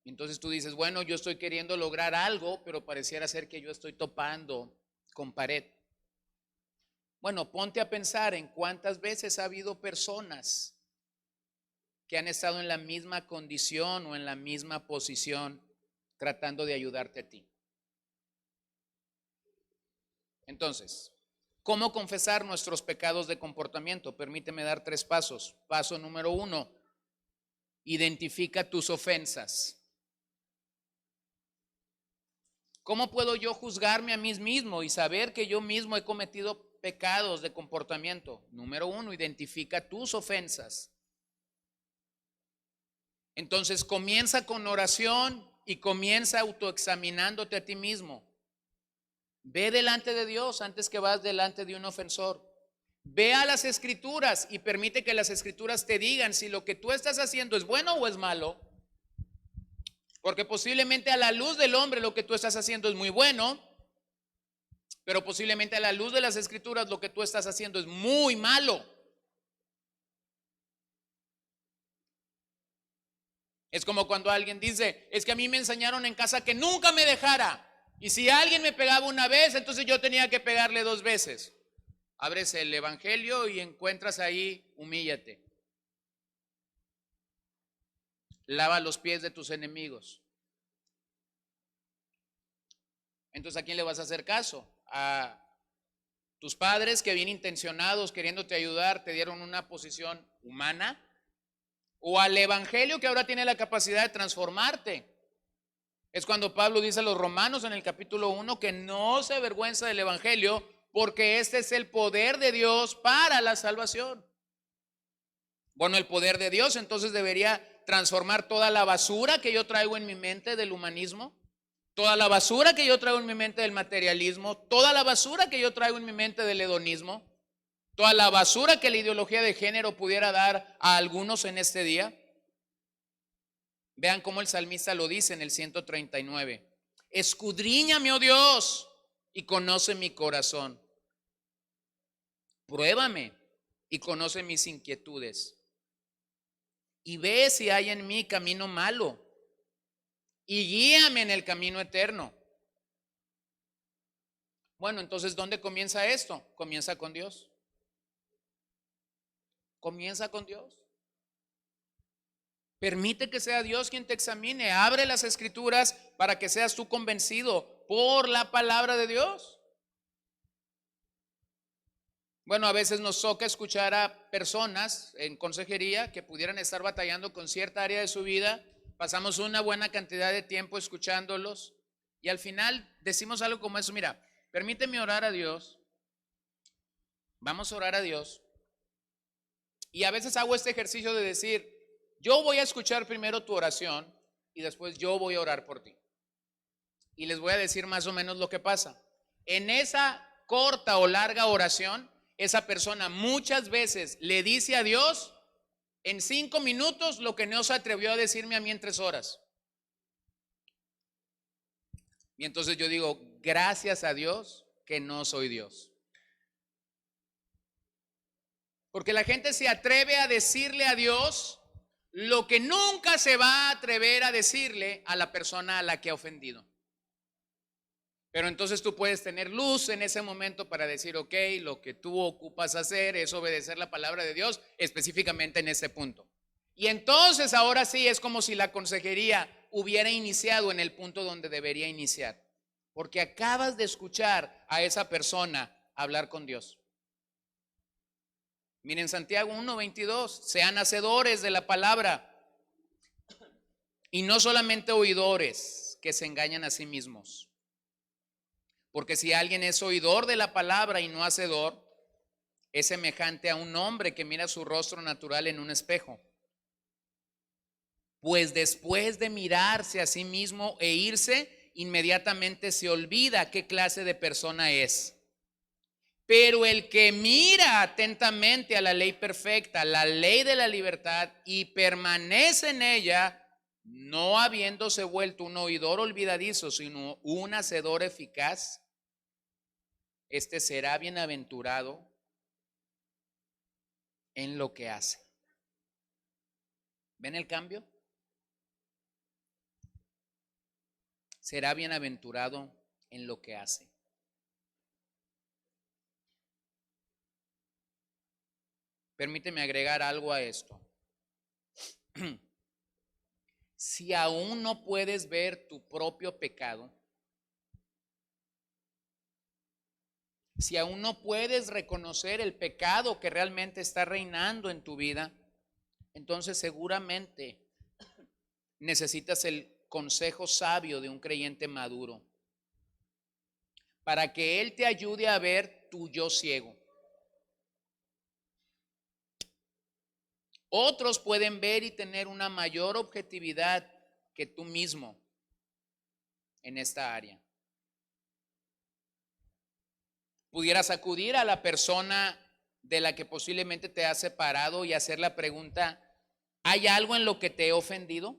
Entonces tú dices, bueno, yo estoy queriendo lograr algo, pero pareciera ser que yo estoy topando con pared. Bueno, ponte a pensar en cuántas veces ha habido personas que han estado en la misma condición o en la misma posición tratando de ayudarte a ti. Entonces, ¿cómo confesar nuestros pecados de comportamiento? Permíteme dar 3 pasos. Paso número 1, identifica tus ofensas. ¿Cómo puedo yo juzgarme a mí mismo y saber que yo mismo he cometido pecados de comportamiento? Número 1, identifica tus ofensas. Entonces comienza con oración y comienza autoexaminándote a ti mismo. Ve delante de Dios antes que vas delante de un ofensor. Ve a las escrituras y permite que las escrituras te digan si lo que tú estás haciendo es bueno o es malo. Porque posiblemente a la luz del hombre lo que tú estás haciendo es muy bueno, pero posiblemente a la luz de las escrituras lo que tú estás haciendo es muy malo. Es como cuando alguien dice, es que a mí me enseñaron en casa que nunca me dejara. Y si alguien me pegaba una vez, entonces yo tenía que pegarle 2 veces. Abres el evangelio y encuentras ahí, humíllate. Lava los pies de tus enemigos. Entonces, ¿a quién le vas a hacer caso? A tus padres que bien intencionados, queriéndote ayudar, te dieron una posición humana. O al evangelio que ahora tiene la capacidad de transformarte. Es cuando Pablo dice a los romanos en el capítulo 1 que no se avergüenza del evangelio porque este es el poder de Dios para la salvación. Bueno, el poder de Dios entonces debería transformar toda la basura que yo traigo en mi mente del humanismo, toda la basura que yo traigo en mi mente del materialismo, toda la basura que yo traigo en mi mente del hedonismo, toda la basura que la ideología de género pudiera dar a algunos en este día. Vean cómo el salmista lo dice en el 139. Escudriñame, oh Dios, y conoce mi corazón. Pruébame y conoce mis inquietudes. Y ve si hay en mí camino malo. Y guíame en el camino eterno. Bueno, entonces, ¿dónde comienza esto? Comienza con Dios. Comienza con Dios. Permite que sea Dios quien te examine. Abre las escrituras para que seas tú convencido por la palabra de Dios. Bueno, a veces nos toca escuchar a personas en consejería que pudieran estar batallando con cierta área de su vida. Pasamos una buena cantidad de tiempo escuchándolos y al final decimos algo como eso: mira, permíteme orar a Dios. Vamos a orar a Dios. Y a veces hago este ejercicio de decir, yo voy a escuchar primero tu oración y después yo voy a orar por ti. Y les voy a decir más o menos lo que pasa. En esa corta o larga oración, esa persona muchas veces le dice a Dios en 5 minutos lo que no se atrevió a decirme a mí en 3 horas. Y entonces yo digo, gracias a Dios que no soy Dios. Porque la gente se atreve a decirle a Dios lo que nunca se va a atrever a decirle a la persona a la que ha ofendido. Pero entonces tú puedes tener luz en ese momento para decir, ok, lo que tú ocupas hacer es obedecer la palabra de Dios específicamente en ese punto. Y entonces ahora sí es como si la consejería hubiera iniciado en el punto donde debería iniciar. Porque acabas de escuchar a esa persona hablar con Dios. Miren Santiago 1:22, sean hacedores de la palabra y no solamente oidores que se engañan a sí mismos. Porque si alguien es oidor de la palabra y no hacedor, es semejante a un hombre que mira su rostro natural en un espejo. Pues después de mirarse a sí mismo e irse, inmediatamente se olvida qué clase de persona es. Pero el que mira atentamente a la ley perfecta, la ley de la libertad, y permanece en ella, no habiéndose vuelto un oidor olvidadizo, sino un hacedor eficaz, este será bienaventurado en lo que hace. ¿Ven el cambio? Será bienaventurado en lo que hace. Permíteme agregar algo a esto. Si aún no puedes ver tu propio pecado, si aún no puedes reconocer el pecado que realmente está reinando en tu vida, entonces seguramente necesitas el consejo sabio de un creyente maduro para que él te ayude a ver tu yo ciego. Otros pueden ver y tener una mayor objetividad que tú mismo en esta área. Pudieras acudir a la persona de la que posiblemente te has separado y hacer la pregunta: ¿hay algo en lo que te he ofendido?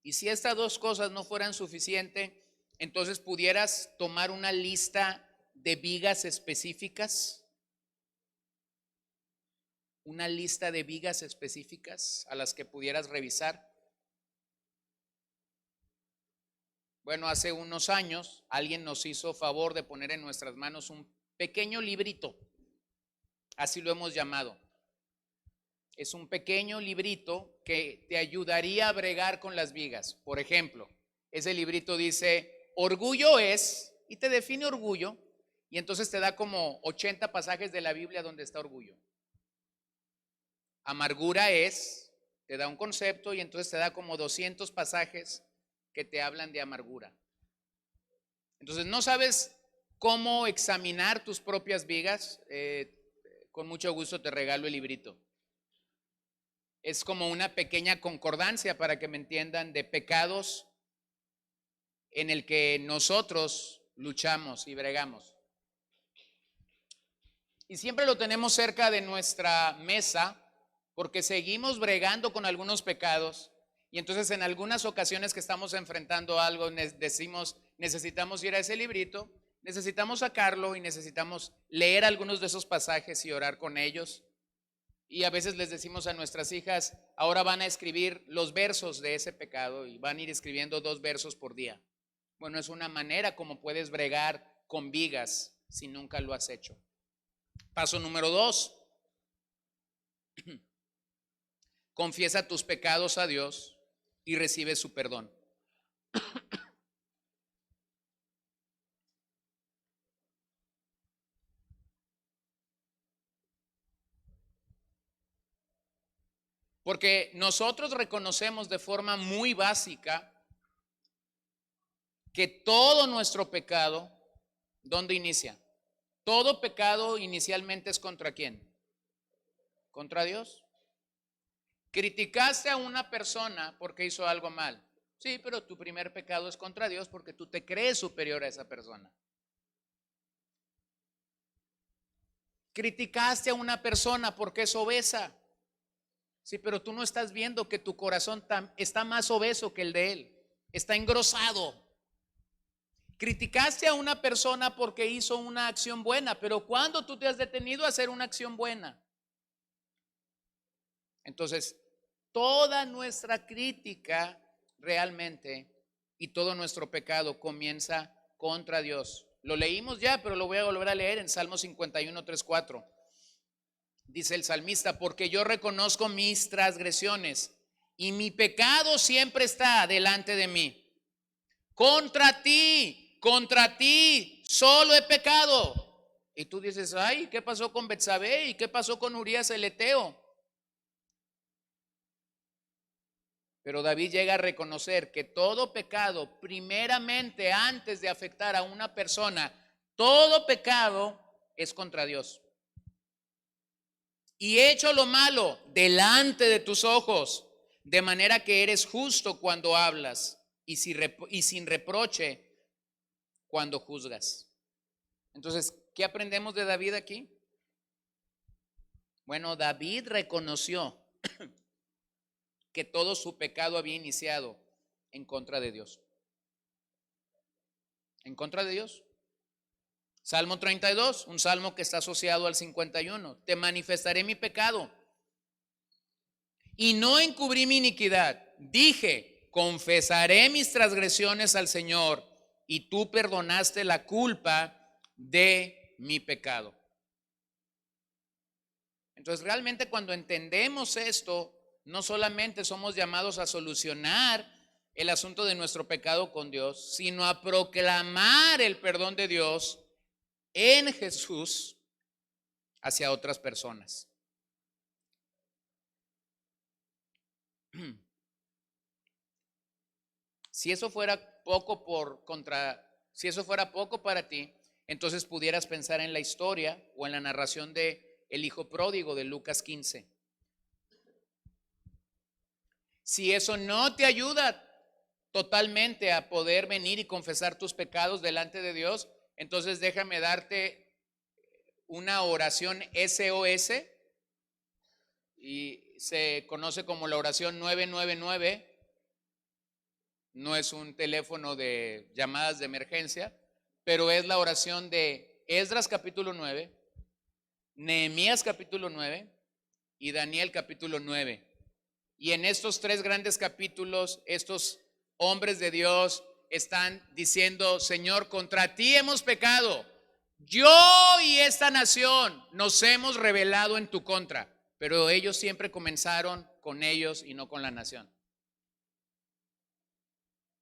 Y si estas dos cosas no fueran suficientes, entonces pudieras tomar una lista de vigas específicas, una lista de vigas específicas a las que pudieras revisar. Bueno, hace unos años alguien nos hizo favor de poner en nuestras manos un pequeño librito, así lo hemos llamado. Es un pequeño librito que te ayudaría a bregar con las vigas. Por ejemplo, ese librito dice: orgullo es, y te define orgullo, y entonces te da como 80 pasajes de la Biblia donde está orgullo. Amargura es, te da un concepto, y entonces te da como 200 pasajes que te hablan de amargura. Entonces, ¿no sabes cómo examinar tus propias vigas? Con mucho gusto te regalo el librito. Es como una pequeña concordancia, para que me entiendan, de pecados en el que nosotros luchamos y bregamos. Y siempre lo tenemos cerca de nuestra mesa, porque seguimos bregando con algunos pecados. Y entonces en algunas ocasiones que estamos enfrentando algo, decimos: necesitamos ir a ese librito, necesitamos sacarlo y necesitamos leer algunos de esos pasajes y orar con ellos. Y a veces les decimos a nuestras hijas: ahora van a escribir los versos de ese pecado y van a ir escribiendo 2 versos por día. Bueno, es una manera como puedes bregar con vigas si nunca lo has hecho. Paso número 2. Confiesa tus pecados a Dios y recibe su perdón. Porque nosotros reconocemos de forma muy básica que todo nuestro pecado, ¿dónde inicia? Todo pecado inicialmente es ¿contra quién? Contra Dios. Criticaste a una persona porque hizo algo mal. Sí, pero tu primer pecado es contra Dios, porque tú te crees superior a esa persona. Criticaste a una persona porque es obesa. Sí, pero tú no estás viendo que tu corazón está más obeso que el de él. Está engrosado. Criticaste a una persona porque hizo una acción buena, pero ¿cuándo tú te has detenido a hacer una acción buena? Entonces, toda nuestra crítica realmente y todo nuestro pecado comienza contra Dios. Lo leímos ya, pero lo voy a volver a leer en Salmo 51, 3, 4. Dice el salmista: porque yo reconozco mis transgresiones y mi pecado siempre está delante de mí. Contra ti, solo he pecado. Y tú dices: ay, ¿qué pasó con Betsabé? ¿Y qué pasó con Urías el Eteo? Pero David llega a reconocer que todo pecado, primeramente, antes de afectar a una persona, todo pecado es contra Dios. Y he hecho lo malo delante de tus ojos, de manera que eres justo cuando hablas y sin reproche cuando juzgas. Entonces, ¿qué aprendemos de David aquí? Bueno, David reconoció que todo su pecado había iniciado en contra de Dios. En contra de Dios. Salmo 32, un salmo que está asociado al 51. Te manifestaré mi pecado y no encubrí mi iniquidad. Dije: confesaré mis transgresiones al Señor, y tú perdonaste la culpa de mi pecado. Entonces, realmente cuando entendemos esto, no solamente somos llamados a solucionar el asunto de nuestro pecado con Dios, sino a proclamar el perdón de Dios en Jesús hacia otras personas. Si eso fuera poco para ti, entonces pudieras pensar en la historia o en la narración de el hijo pródigo de Lucas 15. Si eso no te ayuda totalmente a poder venir y confesar tus pecados delante de Dios, entonces déjame darte una oración SOS, y se conoce como la oración 999. No es un teléfono de llamadas de emergencia, pero es la oración de Esdras capítulo 9, Nehemías capítulo 9 y Daniel capítulo 9. Y en estos tres grandes capítulos, estos hombres de Dios están diciendo: Señor, contra ti hemos pecado. Yo y esta nación nos hemos rebelado en tu contra. Pero ellos siempre comenzaron con ellos y no con la nación.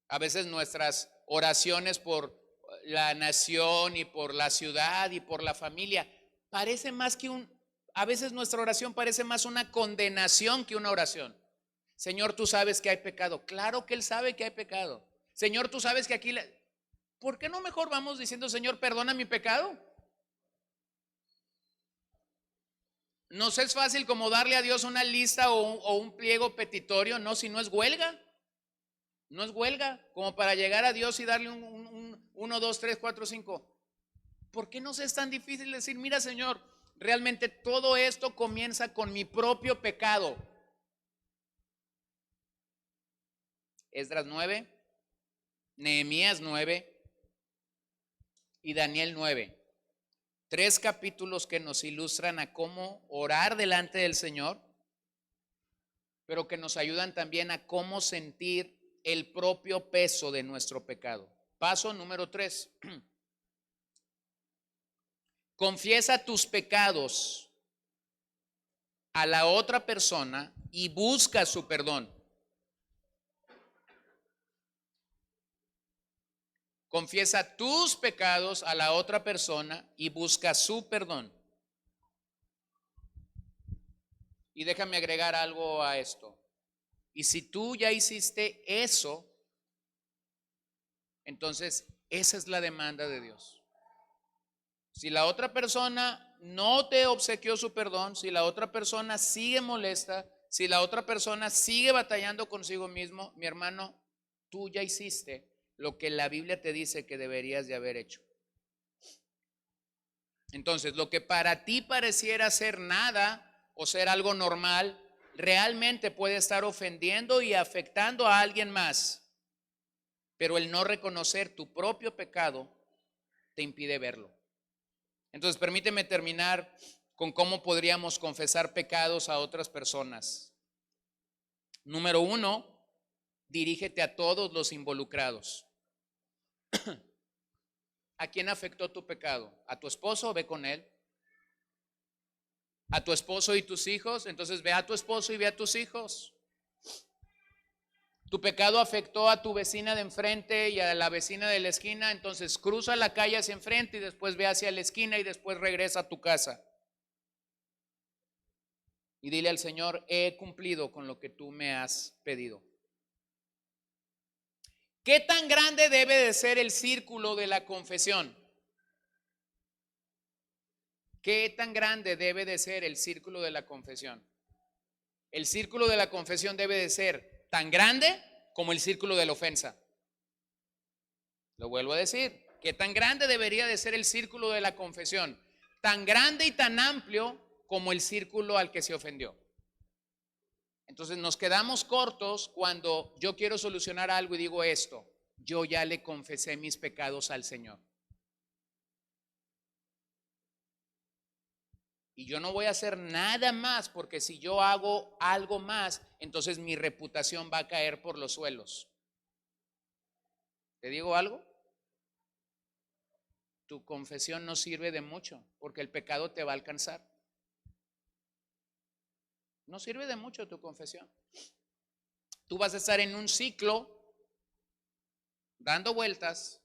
A veces nuestras oraciones por la nación y por la ciudad y por la familia parece más que a veces nuestra oración parece más una condenación que una oración. Señor, tú sabes que hay pecado. Claro que Él sabe que hay pecado. Señor, tú sabes que aquí ¿por qué no mejor vamos diciendo: Señor, perdona mi pecado? Nos es fácil como darle a Dios una lista o un pliego petitorio. No, si no es huelga. No es huelga como para llegar a Dios y darle un 1, 2, 3, 4, 5. ¿Por qué nos es tan difícil decir: mira, Señor, realmente todo esto comienza con mi propio pecado? Esdras 9, Nehemías 9 y Daniel 9. Tres capítulos que nos ilustran a cómo orar delante del Señor, pero que nos ayudan también a cómo sentir el propio peso de nuestro pecado. Paso número 3. Confiesa tus pecados a la otra persona y busca su perdón. Confiesa tus pecados a la otra persona y busca su perdón. Y déjame agregar algo a esto. Y si tú ya hiciste eso, entonces esa es la demanda de Dios. Si la otra persona no te obsequió su perdón, si la otra persona sigue molesta, si la otra persona sigue batallando consigo mismo, mi hermano, tú ya hiciste lo que la Biblia te dice que deberías de haber hecho. Entonces, lo que para ti pareciera ser nada o ser algo normal, realmente puede estar ofendiendo y afectando a alguien más. Pero el no reconocer tu propio pecado te impide verlo. Entonces, permíteme terminar con cómo podríamos confesar pecados a otras personas. Número 1, dirígete a todos los involucrados. ¿A quién afectó tu pecado? ¿A tu esposo? Ve con él. ¿A tu esposo y tus hijos? Entonces ve a tu esposo y ve a tus hijos. Tu pecado afectó a tu vecina de enfrente y a la vecina de la esquina, entonces cruza la calle hacia enfrente y después ve hacia la esquina y después regresa a tu casa. Y dile al Señor: he cumplido con lo que tú me has pedido. ¿Qué tan grande debe de ser el círculo de la confesión? ¿Qué tan grande debe de ser el círculo de la confesión? El círculo de la confesión debe de ser tan grande como el círculo de la ofensa. Lo vuelvo a decir. ¿Qué tan grande debería de ser el círculo de la confesión? Tan grande y tan amplio como el círculo al que se ofendió. Entonces nos quedamos cortos cuando yo quiero solucionar algo y digo esto: yo ya le confesé mis pecados al Señor. Y yo no voy a hacer nada más, porque si yo hago algo más, entonces mi reputación va a caer por los suelos. ¿Te digo algo? Tu confesión no sirve de mucho, porque el pecado te va a alcanzar. No sirve de mucho tu confesión. Tú vas a estar en un ciclo dando vueltas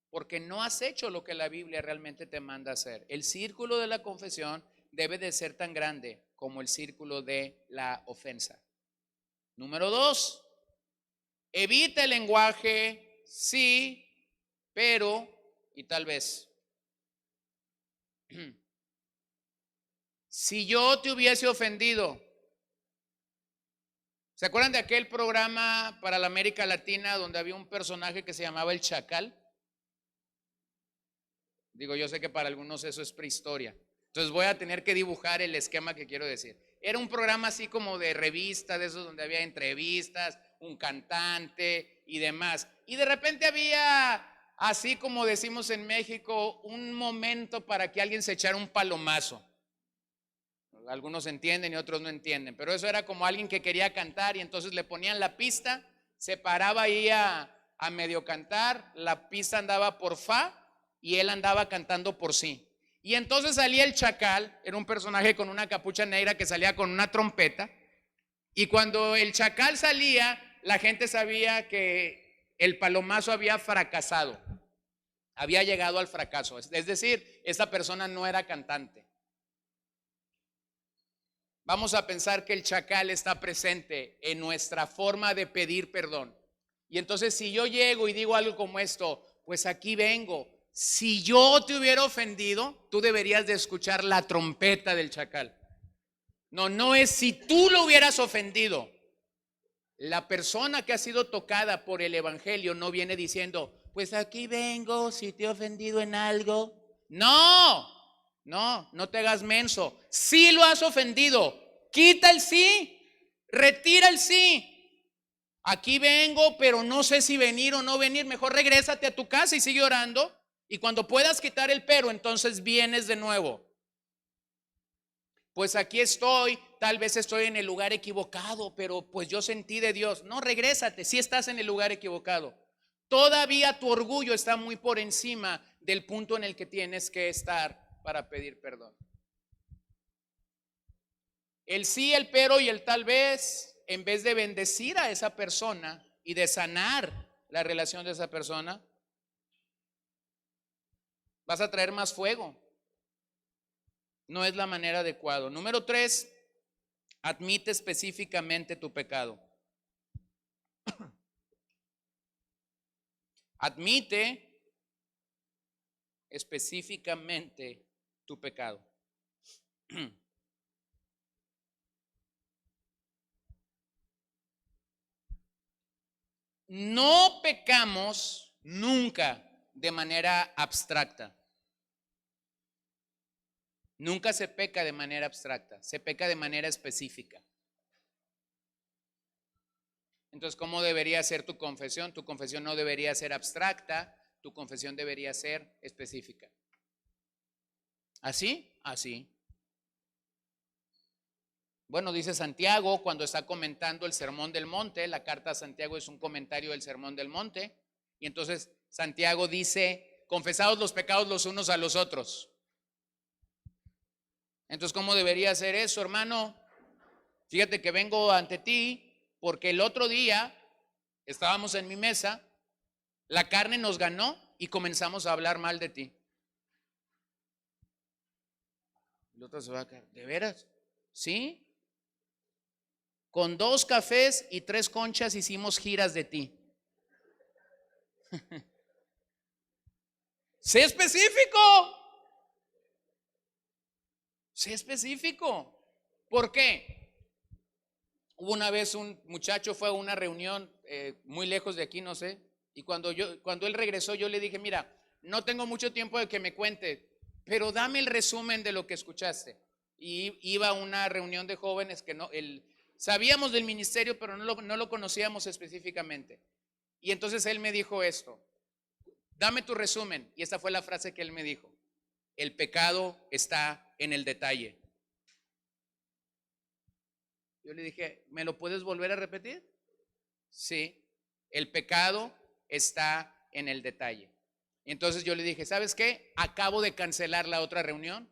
porque no has hecho lo que la Biblia realmente te manda hacer. El círculo de la confesión debe de ser tan grande como el círculo de la ofensa. Número 2, evita el lenguaje sí, pero y tal vez. Si yo te hubiese ofendido, ¿se acuerdan de aquel programa para la América Latina donde había un personaje que se llamaba el Chacal? Digo, yo sé que para algunos eso es prehistoria. Entonces voy a tener que dibujar el esquema que quiero decir. Era un programa así como de revista, de esos donde había entrevistas, un cantante y demás. Y de repente había, así como decimos en México, un momento para que alguien se echara un palomazo. Algunos entienden y otros no entienden, pero eso era como alguien que quería cantar y entonces le ponían la pista, se paraba ahí a medio cantar, la pista andaba por fa y él andaba cantando por sí. Y entonces salía el Chacal, era un personaje con una capucha negra que salía con una trompeta, y cuando el Chacal salía, la gente sabía que el palomazo había fracasado, había llegado al fracaso, es decir, esta persona no era cantante. Vamos a pensar que el Chacal está presente en nuestra forma de pedir perdón. Y entonces si yo llego y digo algo como esto, pues aquí vengo. Si yo te hubiera ofendido, tú deberías de escuchar la trompeta del Chacal. No es si tú lo hubieras ofendido. La persona que ha sido tocada por el evangelio no viene diciendo, pues aquí vengo si te he ofendido en algo. No te hagas menso. Si lo has ofendido, quita el sí, retira el sí. Aquí vengo, pero no sé si venir o no venir. Mejor regrésate a tu casa y sigue orando. Y cuando puedas quitar el pero, entonces vienes de nuevo. Pues aquí estoy, tal vez estoy en el lugar equivocado, pero pues yo sentí de Dios. No, regrésate, si estás en el lugar equivocado. Todavía tu orgullo está muy por encima del punto en el que tienes que estar para pedir perdón. El sí, el pero y el tal vez, en vez de bendecir a esa persona y de sanar la relación de esa persona, vas a traer más fuego. No es la manera adecuada. Número 3, admite específicamente tu pecado. Admite específicamente tu pecado. No pecamos nunca de manera abstracta. Nunca se peca de manera abstracta, se peca de manera específica. Entonces, ¿cómo debería ser tu confesión? Tu confesión no debería ser abstracta, tu confesión debería ser específica. ¿Así? Así. Bueno, dice Santiago cuando está comentando el Sermón del Monte, la carta a Santiago es un comentario del Sermón del Monte, y entonces Santiago dice, confesaos los pecados los unos a los otros. Entonces, ¿cómo debería ser eso, hermano? Fíjate que vengo ante ti porque el otro día estábamos en mi mesa, la carne nos ganó y comenzamos a hablar mal de ti. El otro se va a caer, ¿de veras? ¿Sí? Con 2 cafés y 3 conchas hicimos giras de ti. Sé específico. Sé específico. ¿Por qué? Hubo una vez un muchacho fue a una reunión muy lejos de aquí, no sé, y cuando él regresó yo le dije, mira, no tengo mucho tiempo de que me cuente, pero dame el resumen de lo que escuchaste. Y iba a una reunión de jóvenes que sabíamos del ministerio, pero no lo conocíamos específicamente. Y entonces él me dijo esto, dame tu resumen. Y esta fue la frase que él me dijo, el pecado está en el detalle. Yo le dije, ¿me lo puedes volver a repetir? Sí, el pecado está en el detalle. Entonces yo le dije, ¿sabes qué? Acabo de cancelar la otra reunión.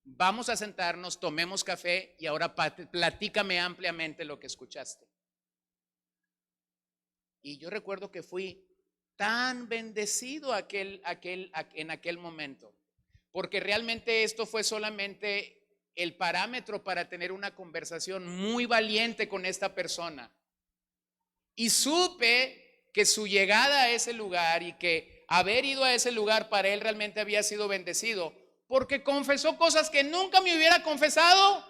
Vamos a sentarnos, tomemos café y ahora platícame ampliamente lo que escuchaste. Y yo recuerdo que fui tan bendecido en aquel momento, porque realmente esto fue solamente el parámetro para tener una conversación muy valiente con esta persona. Y supe que su llegada a ese lugar y que haber ido a ese lugar para él realmente había sido bendecido, porque confesó cosas que nunca me hubiera confesado.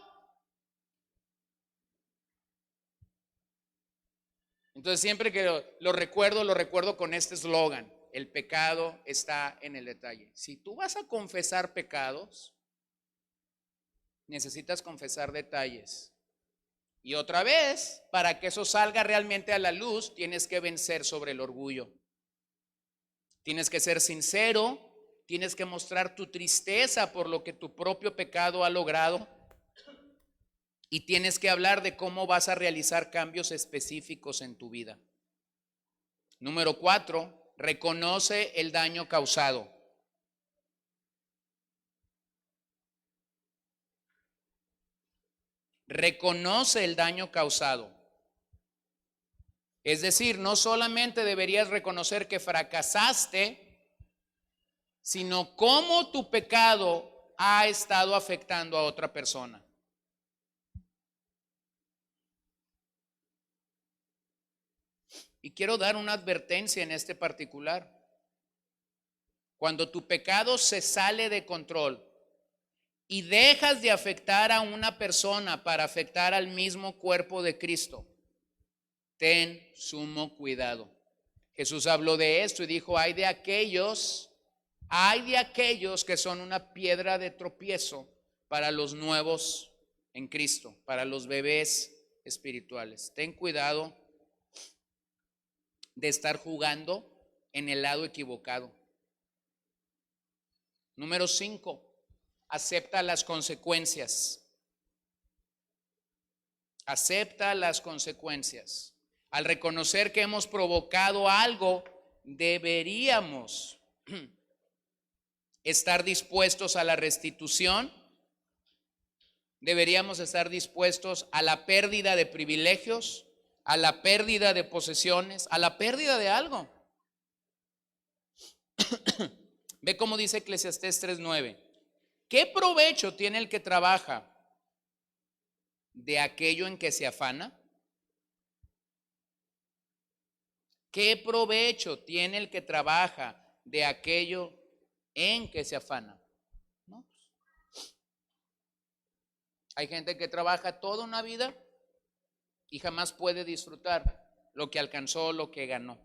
Entonces siempre que lo recuerdo con este eslogan: el pecado está en el detalle. Si tú vas a confesar pecados, necesitas confesar detalles. Y otra vez, para que eso salga realmente a la luz, tienes que vencer sobre el orgullo. Tienes que ser sincero, tienes que mostrar tu tristeza por lo que tu propio pecado ha logrado. Y tienes que hablar de cómo vas a realizar cambios específicos en tu vida. Número 4, reconoce el daño causado. Reconoce el daño causado. Es decir, no solamente deberías reconocer que fracasaste, sino cómo tu pecado ha estado afectando a otra persona. Y quiero dar una advertencia en este particular. Cuando tu pecado se sale de control y dejas de afectar a una persona para afectar al mismo cuerpo de Cristo, ten sumo cuidado. Jesús habló de esto y dijo: hay de aquellos que son una piedra de tropiezo para los nuevos en Cristo, para los bebés espirituales. Ten cuidado de estar jugando en el lado equivocado. Número 5, acepta las consecuencias. Acepta las consecuencias. Al reconocer que hemos provocado algo, deberíamos estar dispuestos a la restitución. Deberíamos estar dispuestos a la pérdida de privilegios, a la pérdida de posesiones, a la pérdida de algo. Ve cómo dice Eclesiastés 3:9. ¿Qué provecho tiene el que trabaja de aquello en que se afana? ¿Qué provecho tiene el que trabaja de aquello en que se afana? ¿No? Hay gente que trabaja toda una vida y jamás puede disfrutar lo que alcanzó, lo que ganó.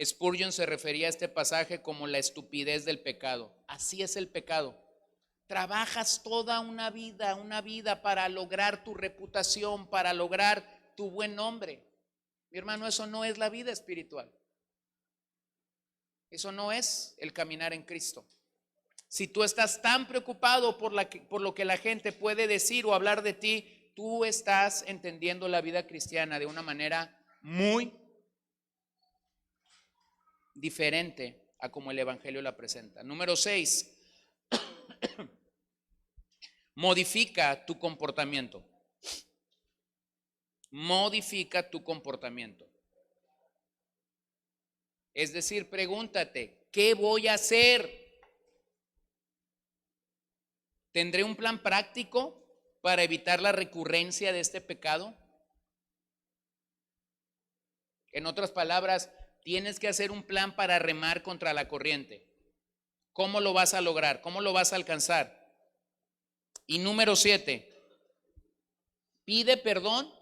Spurgeon se refería a este pasaje como la estupidez del pecado. Así es el pecado. Trabajas toda una vida para lograr tu reputación, para lograr tu buen nombre. Mi hermano, eso no es la vida espiritual. Eso no es el caminar en Cristo. Si tú estás tan preocupado por lo que la gente puede decir o hablar de ti, tú estás entendiendo la vida cristiana de una manera muy diferente a como el Evangelio la presenta. Número 6, modifica tu comportamiento. Modifica tu comportamiento. Es decir, pregúntate: ¿qué voy a hacer? ¿Tendré un plan práctico para evitar la recurrencia de este pecado? En otras palabras, tienes que hacer un plan para remar contra la corriente. ¿Cómo lo vas a lograr? ¿Cómo lo vas a alcanzar? Y número 7, pide perdón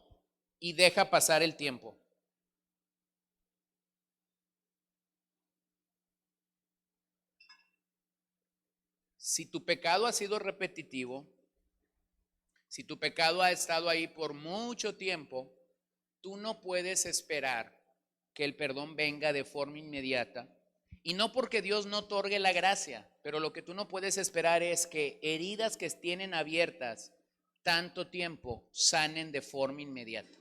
y deja pasar el tiempo. Si tu pecado ha sido repetitivo, si tu pecado ha estado ahí por mucho tiempo, tú no puedes esperar que el perdón venga de forma inmediata. Y no porque Dios no otorgue la gracia, pero lo que tú no puedes esperar es que heridas que tienen abiertas tanto tiempo sanen de forma inmediata.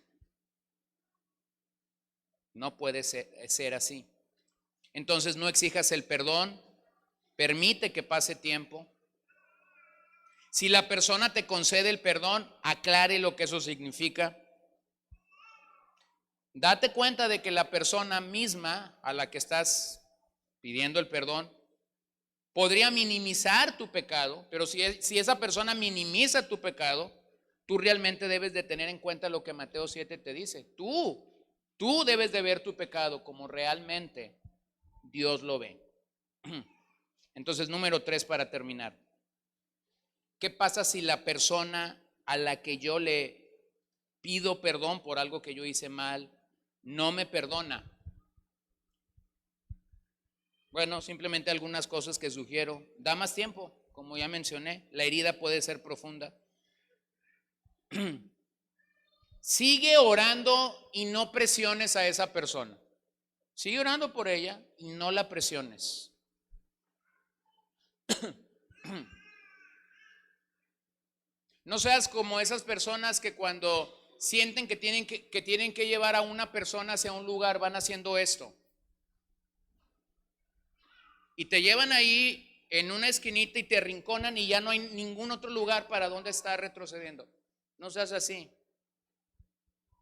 No puede ser así. Entonces no exijas el perdón, permite que pase tiempo. Si la persona te concede el perdón, aclare lo que eso significa. Date cuenta de que la persona misma a la que estás pidiendo el perdón podría minimizar tu pecado, pero si esa persona minimiza tu pecado, tú realmente debes de tener en cuenta lo que Mateo 7 te dice. Tú debes de ver tu pecado como realmente Dios lo ve. Entonces, número 3 para terminar. ¿Qué pasa si la persona a la que yo le pido perdón por algo que yo hice mal no me perdona? Bueno, simplemente algunas cosas que sugiero. Da más tiempo, como ya mencioné. La herida puede ser profunda. Sigue orando y no presiones a esa persona. Sigue orando por ella y no la presiones. No seas como esas personas que cuando sienten que tienen que llevar a una persona hacia un lugar, van haciendo esto. Y te llevan ahí en una esquinita y te arrinconan y ya no hay ningún otro lugar para donde estar retrocediendo. No seas así.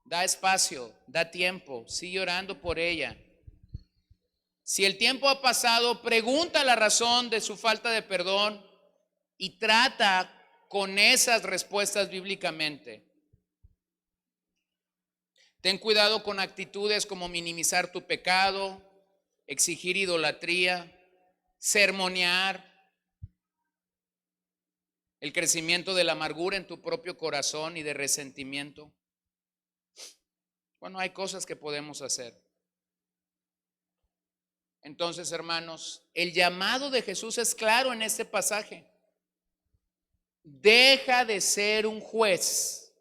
Da espacio, da tiempo, sigue orando por ella. Si el tiempo ha pasado, pregunta la razón de su falta de perdón y trata con esas respuestas bíblicamente. Ten cuidado con actitudes como minimizar tu pecado, exigir idolatría, sermonear, el crecimiento de la amargura en tu propio corazón y de resentimiento. Bueno, hay cosas que podemos hacer. Entonces, hermanos, el llamado de Jesús es claro en este pasaje. Deja de ser un juez.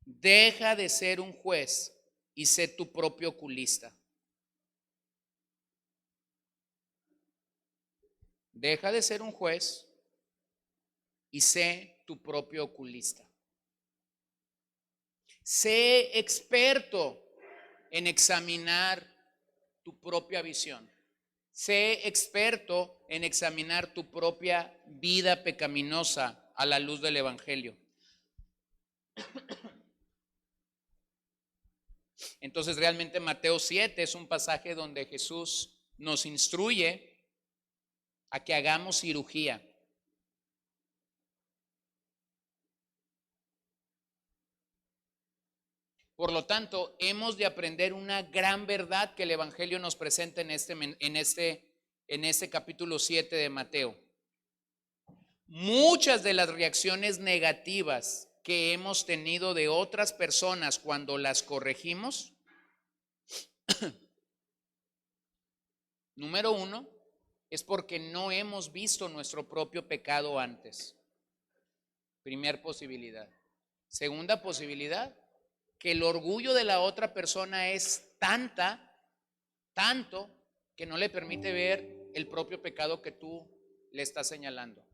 Deja de ser un juez y sé tu propio oculista. Deja de ser un juez y sé tu propio oculista. Sé experto en examinar tu propia visión. Sé experto en examinar tu propia vida pecaminosa a la luz del Evangelio. Entonces, realmente Mateo 7 es un pasaje donde Jesús nos instruye a que hagamos cirugía. Por lo tanto, hemos de aprender una gran verdad que el Evangelio nos presenta en este capítulo 7 de Mateo. Muchas de las reacciones negativas que hemos tenido de otras personas cuando las corregimos, número 1, es porque no hemos visto nuestro propio pecado antes. Primer posibilidad. Segunda posibilidad, que el orgullo de la otra persona es tanto, que no le permite ver el propio pecado que tú le estás señalando.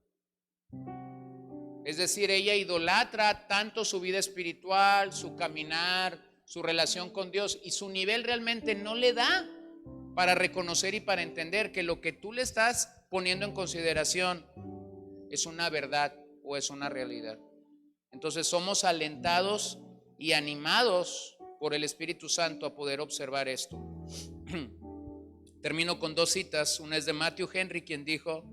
Es decir, ella idolatra tanto su vida espiritual, su caminar, su relación con Dios, y su nivel realmente no le da para reconocer y para entender que lo que tú le estás poniendo en consideración es una verdad o es una realidad. Entonces somos alentados y animados por el Espíritu Santo a poder observar esto. Termino con 2 citas. Una es de Matthew Henry, quien dijo: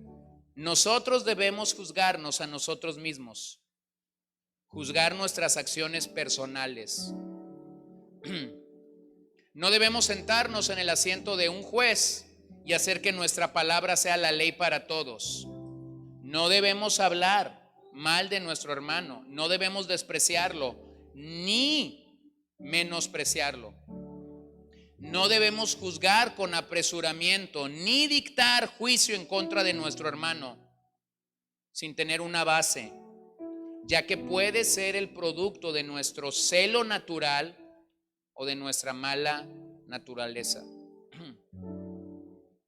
nosotros debemos juzgarnos a nosotros mismos, juzgar nuestras acciones personales. No debemos sentarnos en el asiento de un juez y hacer que nuestra palabra sea la ley para todos. No debemos hablar mal de nuestro hermano, no debemos despreciarlo ni menospreciarlo. No debemos juzgar con apresuramiento ni dictar juicio en contra de nuestro hermano sin tener una base, ya que puede ser el producto de nuestro celo natural o de nuestra mala naturaleza.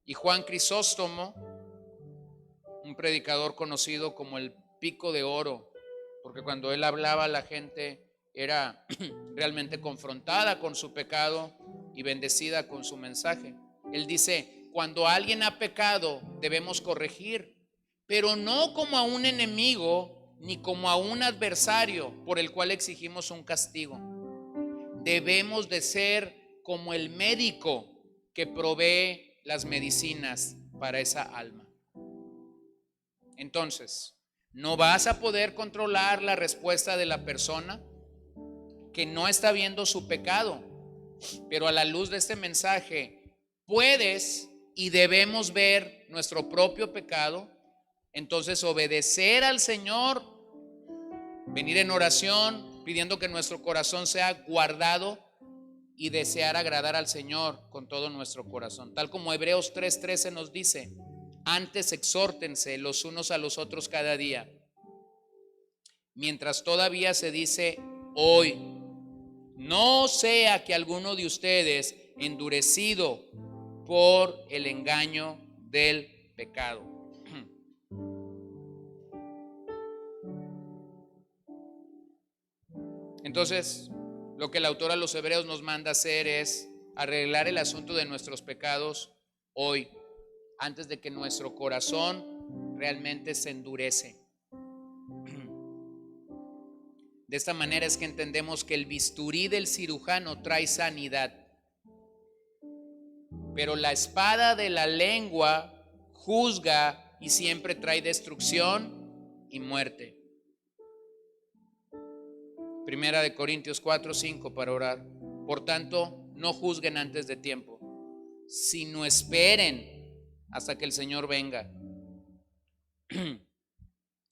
Y Juan Crisóstomo, un predicador conocido como el Pico de Oro, porque cuando él hablaba la gente era realmente confrontada con su pecado y bendecida con su mensaje. Él dice: cuando alguien ha pecado debemos corregir, pero no como a un enemigo ni como a un adversario por el cual exigimos un castigo. Debemos de ser como el médico que provee las medicinas para esa alma. Entonces, no vas a poder controlar la respuesta de la persona que no está viendo su pecado, pero a la luz de este mensaje puedes y debemos ver nuestro propio pecado, entonces obedecer al Señor, venir en oración pidiendo que nuestro corazón sea guardado y desear agradar al Señor con todo nuestro corazón. Tal como Hebreos 3:13 nos dice: antes exhórtense los unos a los otros cada día, mientras todavía se dice hoy, no sea que alguno de ustedes, endurecido por el engaño del pecado. Entonces, lo que el autor a los Hebreos nos manda hacer es arreglar el asunto de nuestros pecados hoy, antes de que nuestro corazón realmente se endurece. De esta manera es que entendemos que el bisturí del cirujano trae sanidad, pero la espada de la lengua juzga y siempre trae destrucción y muerte. Primera de Corintios 4:5 para orar. Por tanto, no juzguen antes de tiempo, sino esperen hasta que el Señor venga,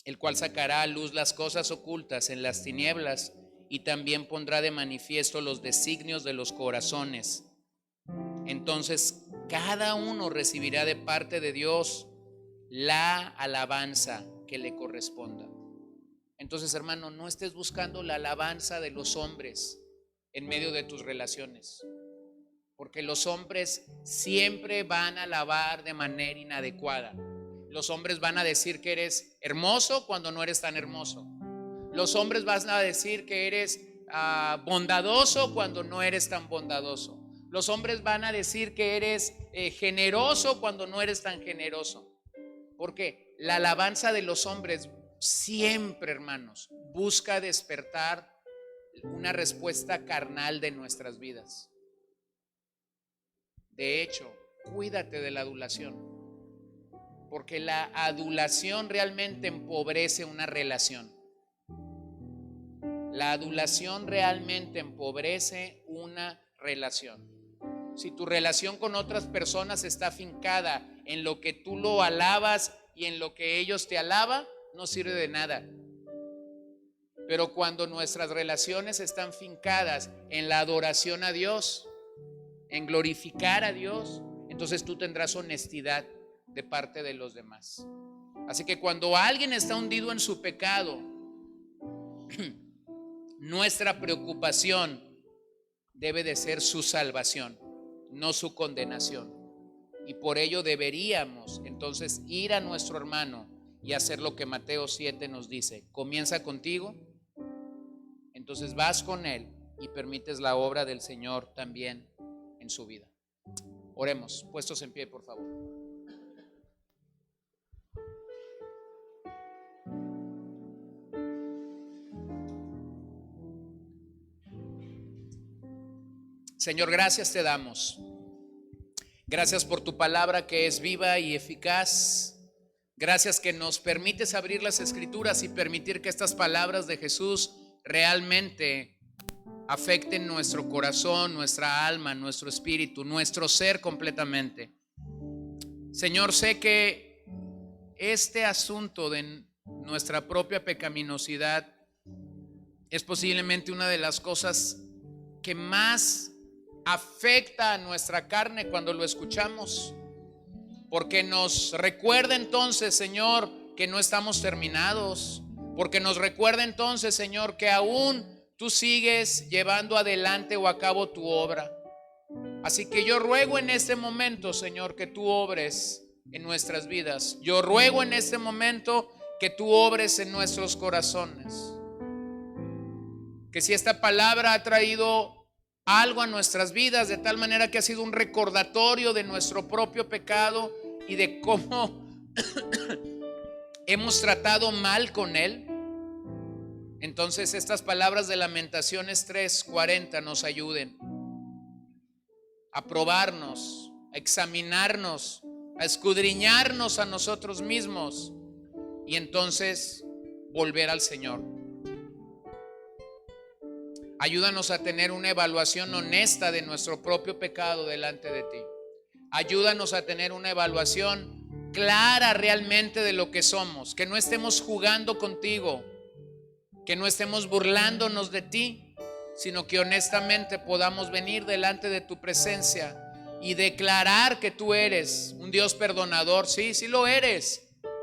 el cual sacará a luz las cosas ocultas en las tinieblas y también pondrá de manifiesto los designios de los corazones. Entonces cada uno recibirá de parte de Dios la alabanza que le corresponda. Entonces, hermano, no estés buscando la alabanza de los hombres en medio de tus relaciones, porque los hombres siempre van a alabar de manera inadecuada. Los hombres van a decir que eres hermoso cuando no eres tan hermoso. Los hombres van a decir que eres bondadoso cuando no eres tan bondadoso. Los hombres van a decir que eres generoso cuando no eres tan generoso. Porque la alabanza de los hombres siempre, hermanos, busca despertar una respuesta carnal de nuestras vidas. De hecho, cuídate de la adulación, porque la adulación realmente empobrece una relación. La adulación realmente empobrece una relación. Si tu relación con otras personas está fincada en lo que tú lo alabas y en lo que ellos te alaban, no sirve de nada. Pero cuando nuestras relaciones están fincadas en la adoración a Dios, en glorificar a Dios, entonces tú tendrás honestidad de parte de los demás. Así que cuando alguien está hundido en su pecado, nuestra preocupación debe de ser su salvación, no su condenación. Y por ello deberíamos entonces ir a nuestro hermano y hacer lo que Mateo 7 nos dice: comienza contigo, entonces vas con él y permites la obra del Señor también en su vida. Oremos, puestos en pie, por favor. Señor, gracias te damos. Gracias por tu palabra que es viva y eficaz. Gracias que nos permites abrir las Escrituras y permitir que estas palabras de Jesús realmente afecten nuestro corazón, nuestra alma, nuestro espíritu, nuestro ser completamente. Señor, sé que este asunto de nuestra propia pecaminosidad es posiblemente una de las cosas que más afecta a nuestra carne cuando lo escuchamos, porque nos recuerda entonces, Señor, que no estamos terminados, porque nos recuerda entonces, Señor, que aún tú sigues llevando adelante o a cabo tu obra. Así que yo ruego en este momento, Señor, que tú obres en nuestras vidas. Yo ruego en este momento que tú obres en nuestros corazones. Que si esta palabra ha traído algo a nuestras vidas de tal manera que ha sido un recordatorio de nuestro propio pecado y de cómo hemos tratado mal con él, entonces estas palabras de Lamentaciones 3:40 nos ayuden a probarnos, a examinarnos, a escudriñarnos a nosotros mismos y entonces volver al Señor. Ayúdanos a tener una evaluación honesta de nuestro propio pecado delante de ti. Ayúdanos a tener una evaluación clara realmente de lo que somos, que no estemos jugando contigo, que no estemos burlándonos de ti, sino que honestamente podamos venir delante de tu presencia y declarar que tú eres un Dios perdonador. Sí, sí lo eres,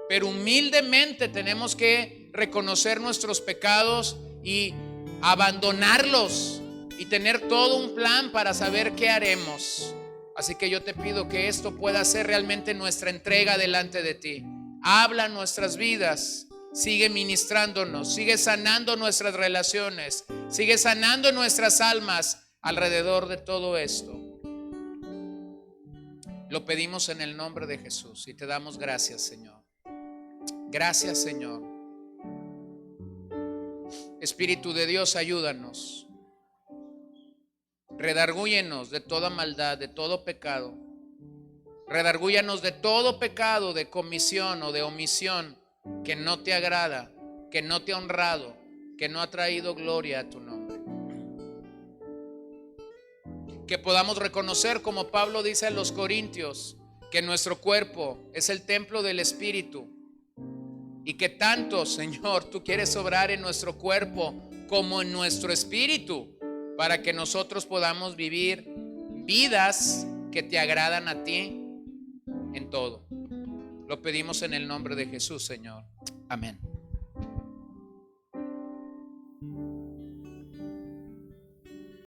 pero humildemente tenemos que reconocer nuestros pecados y abandonarlos y tener todo un plan para saber qué haremos. Así que yo te pido que esto pueda ser realmente nuestra entrega delante de ti. Habla nuestras vidas, sigue ministrándonos, sigue sanando nuestras relaciones, sigue sanando nuestras almas alrededor de todo esto. Lo pedimos en el nombre de Jesús y te damos gracias, Señor. Gracias, Señor. Espíritu de Dios, ayúdanos. Redargúyenos de toda maldad, de todo pecado. Redargúyanos de todo pecado de comisión o de omisión que no te agrada, que no te ha honrado, que no ha traído gloria a tu nombre. Que podamos reconocer, como Pablo dice a los Corintios, que nuestro cuerpo es el templo del Espíritu y que tanto, Señor, tú quieres obrar en nuestro cuerpo como en nuestro espíritu, para que nosotros podamos vivir vidas que te agradan a ti en todo. Lo pedimos en el nombre de Jesús, Señor. Amén.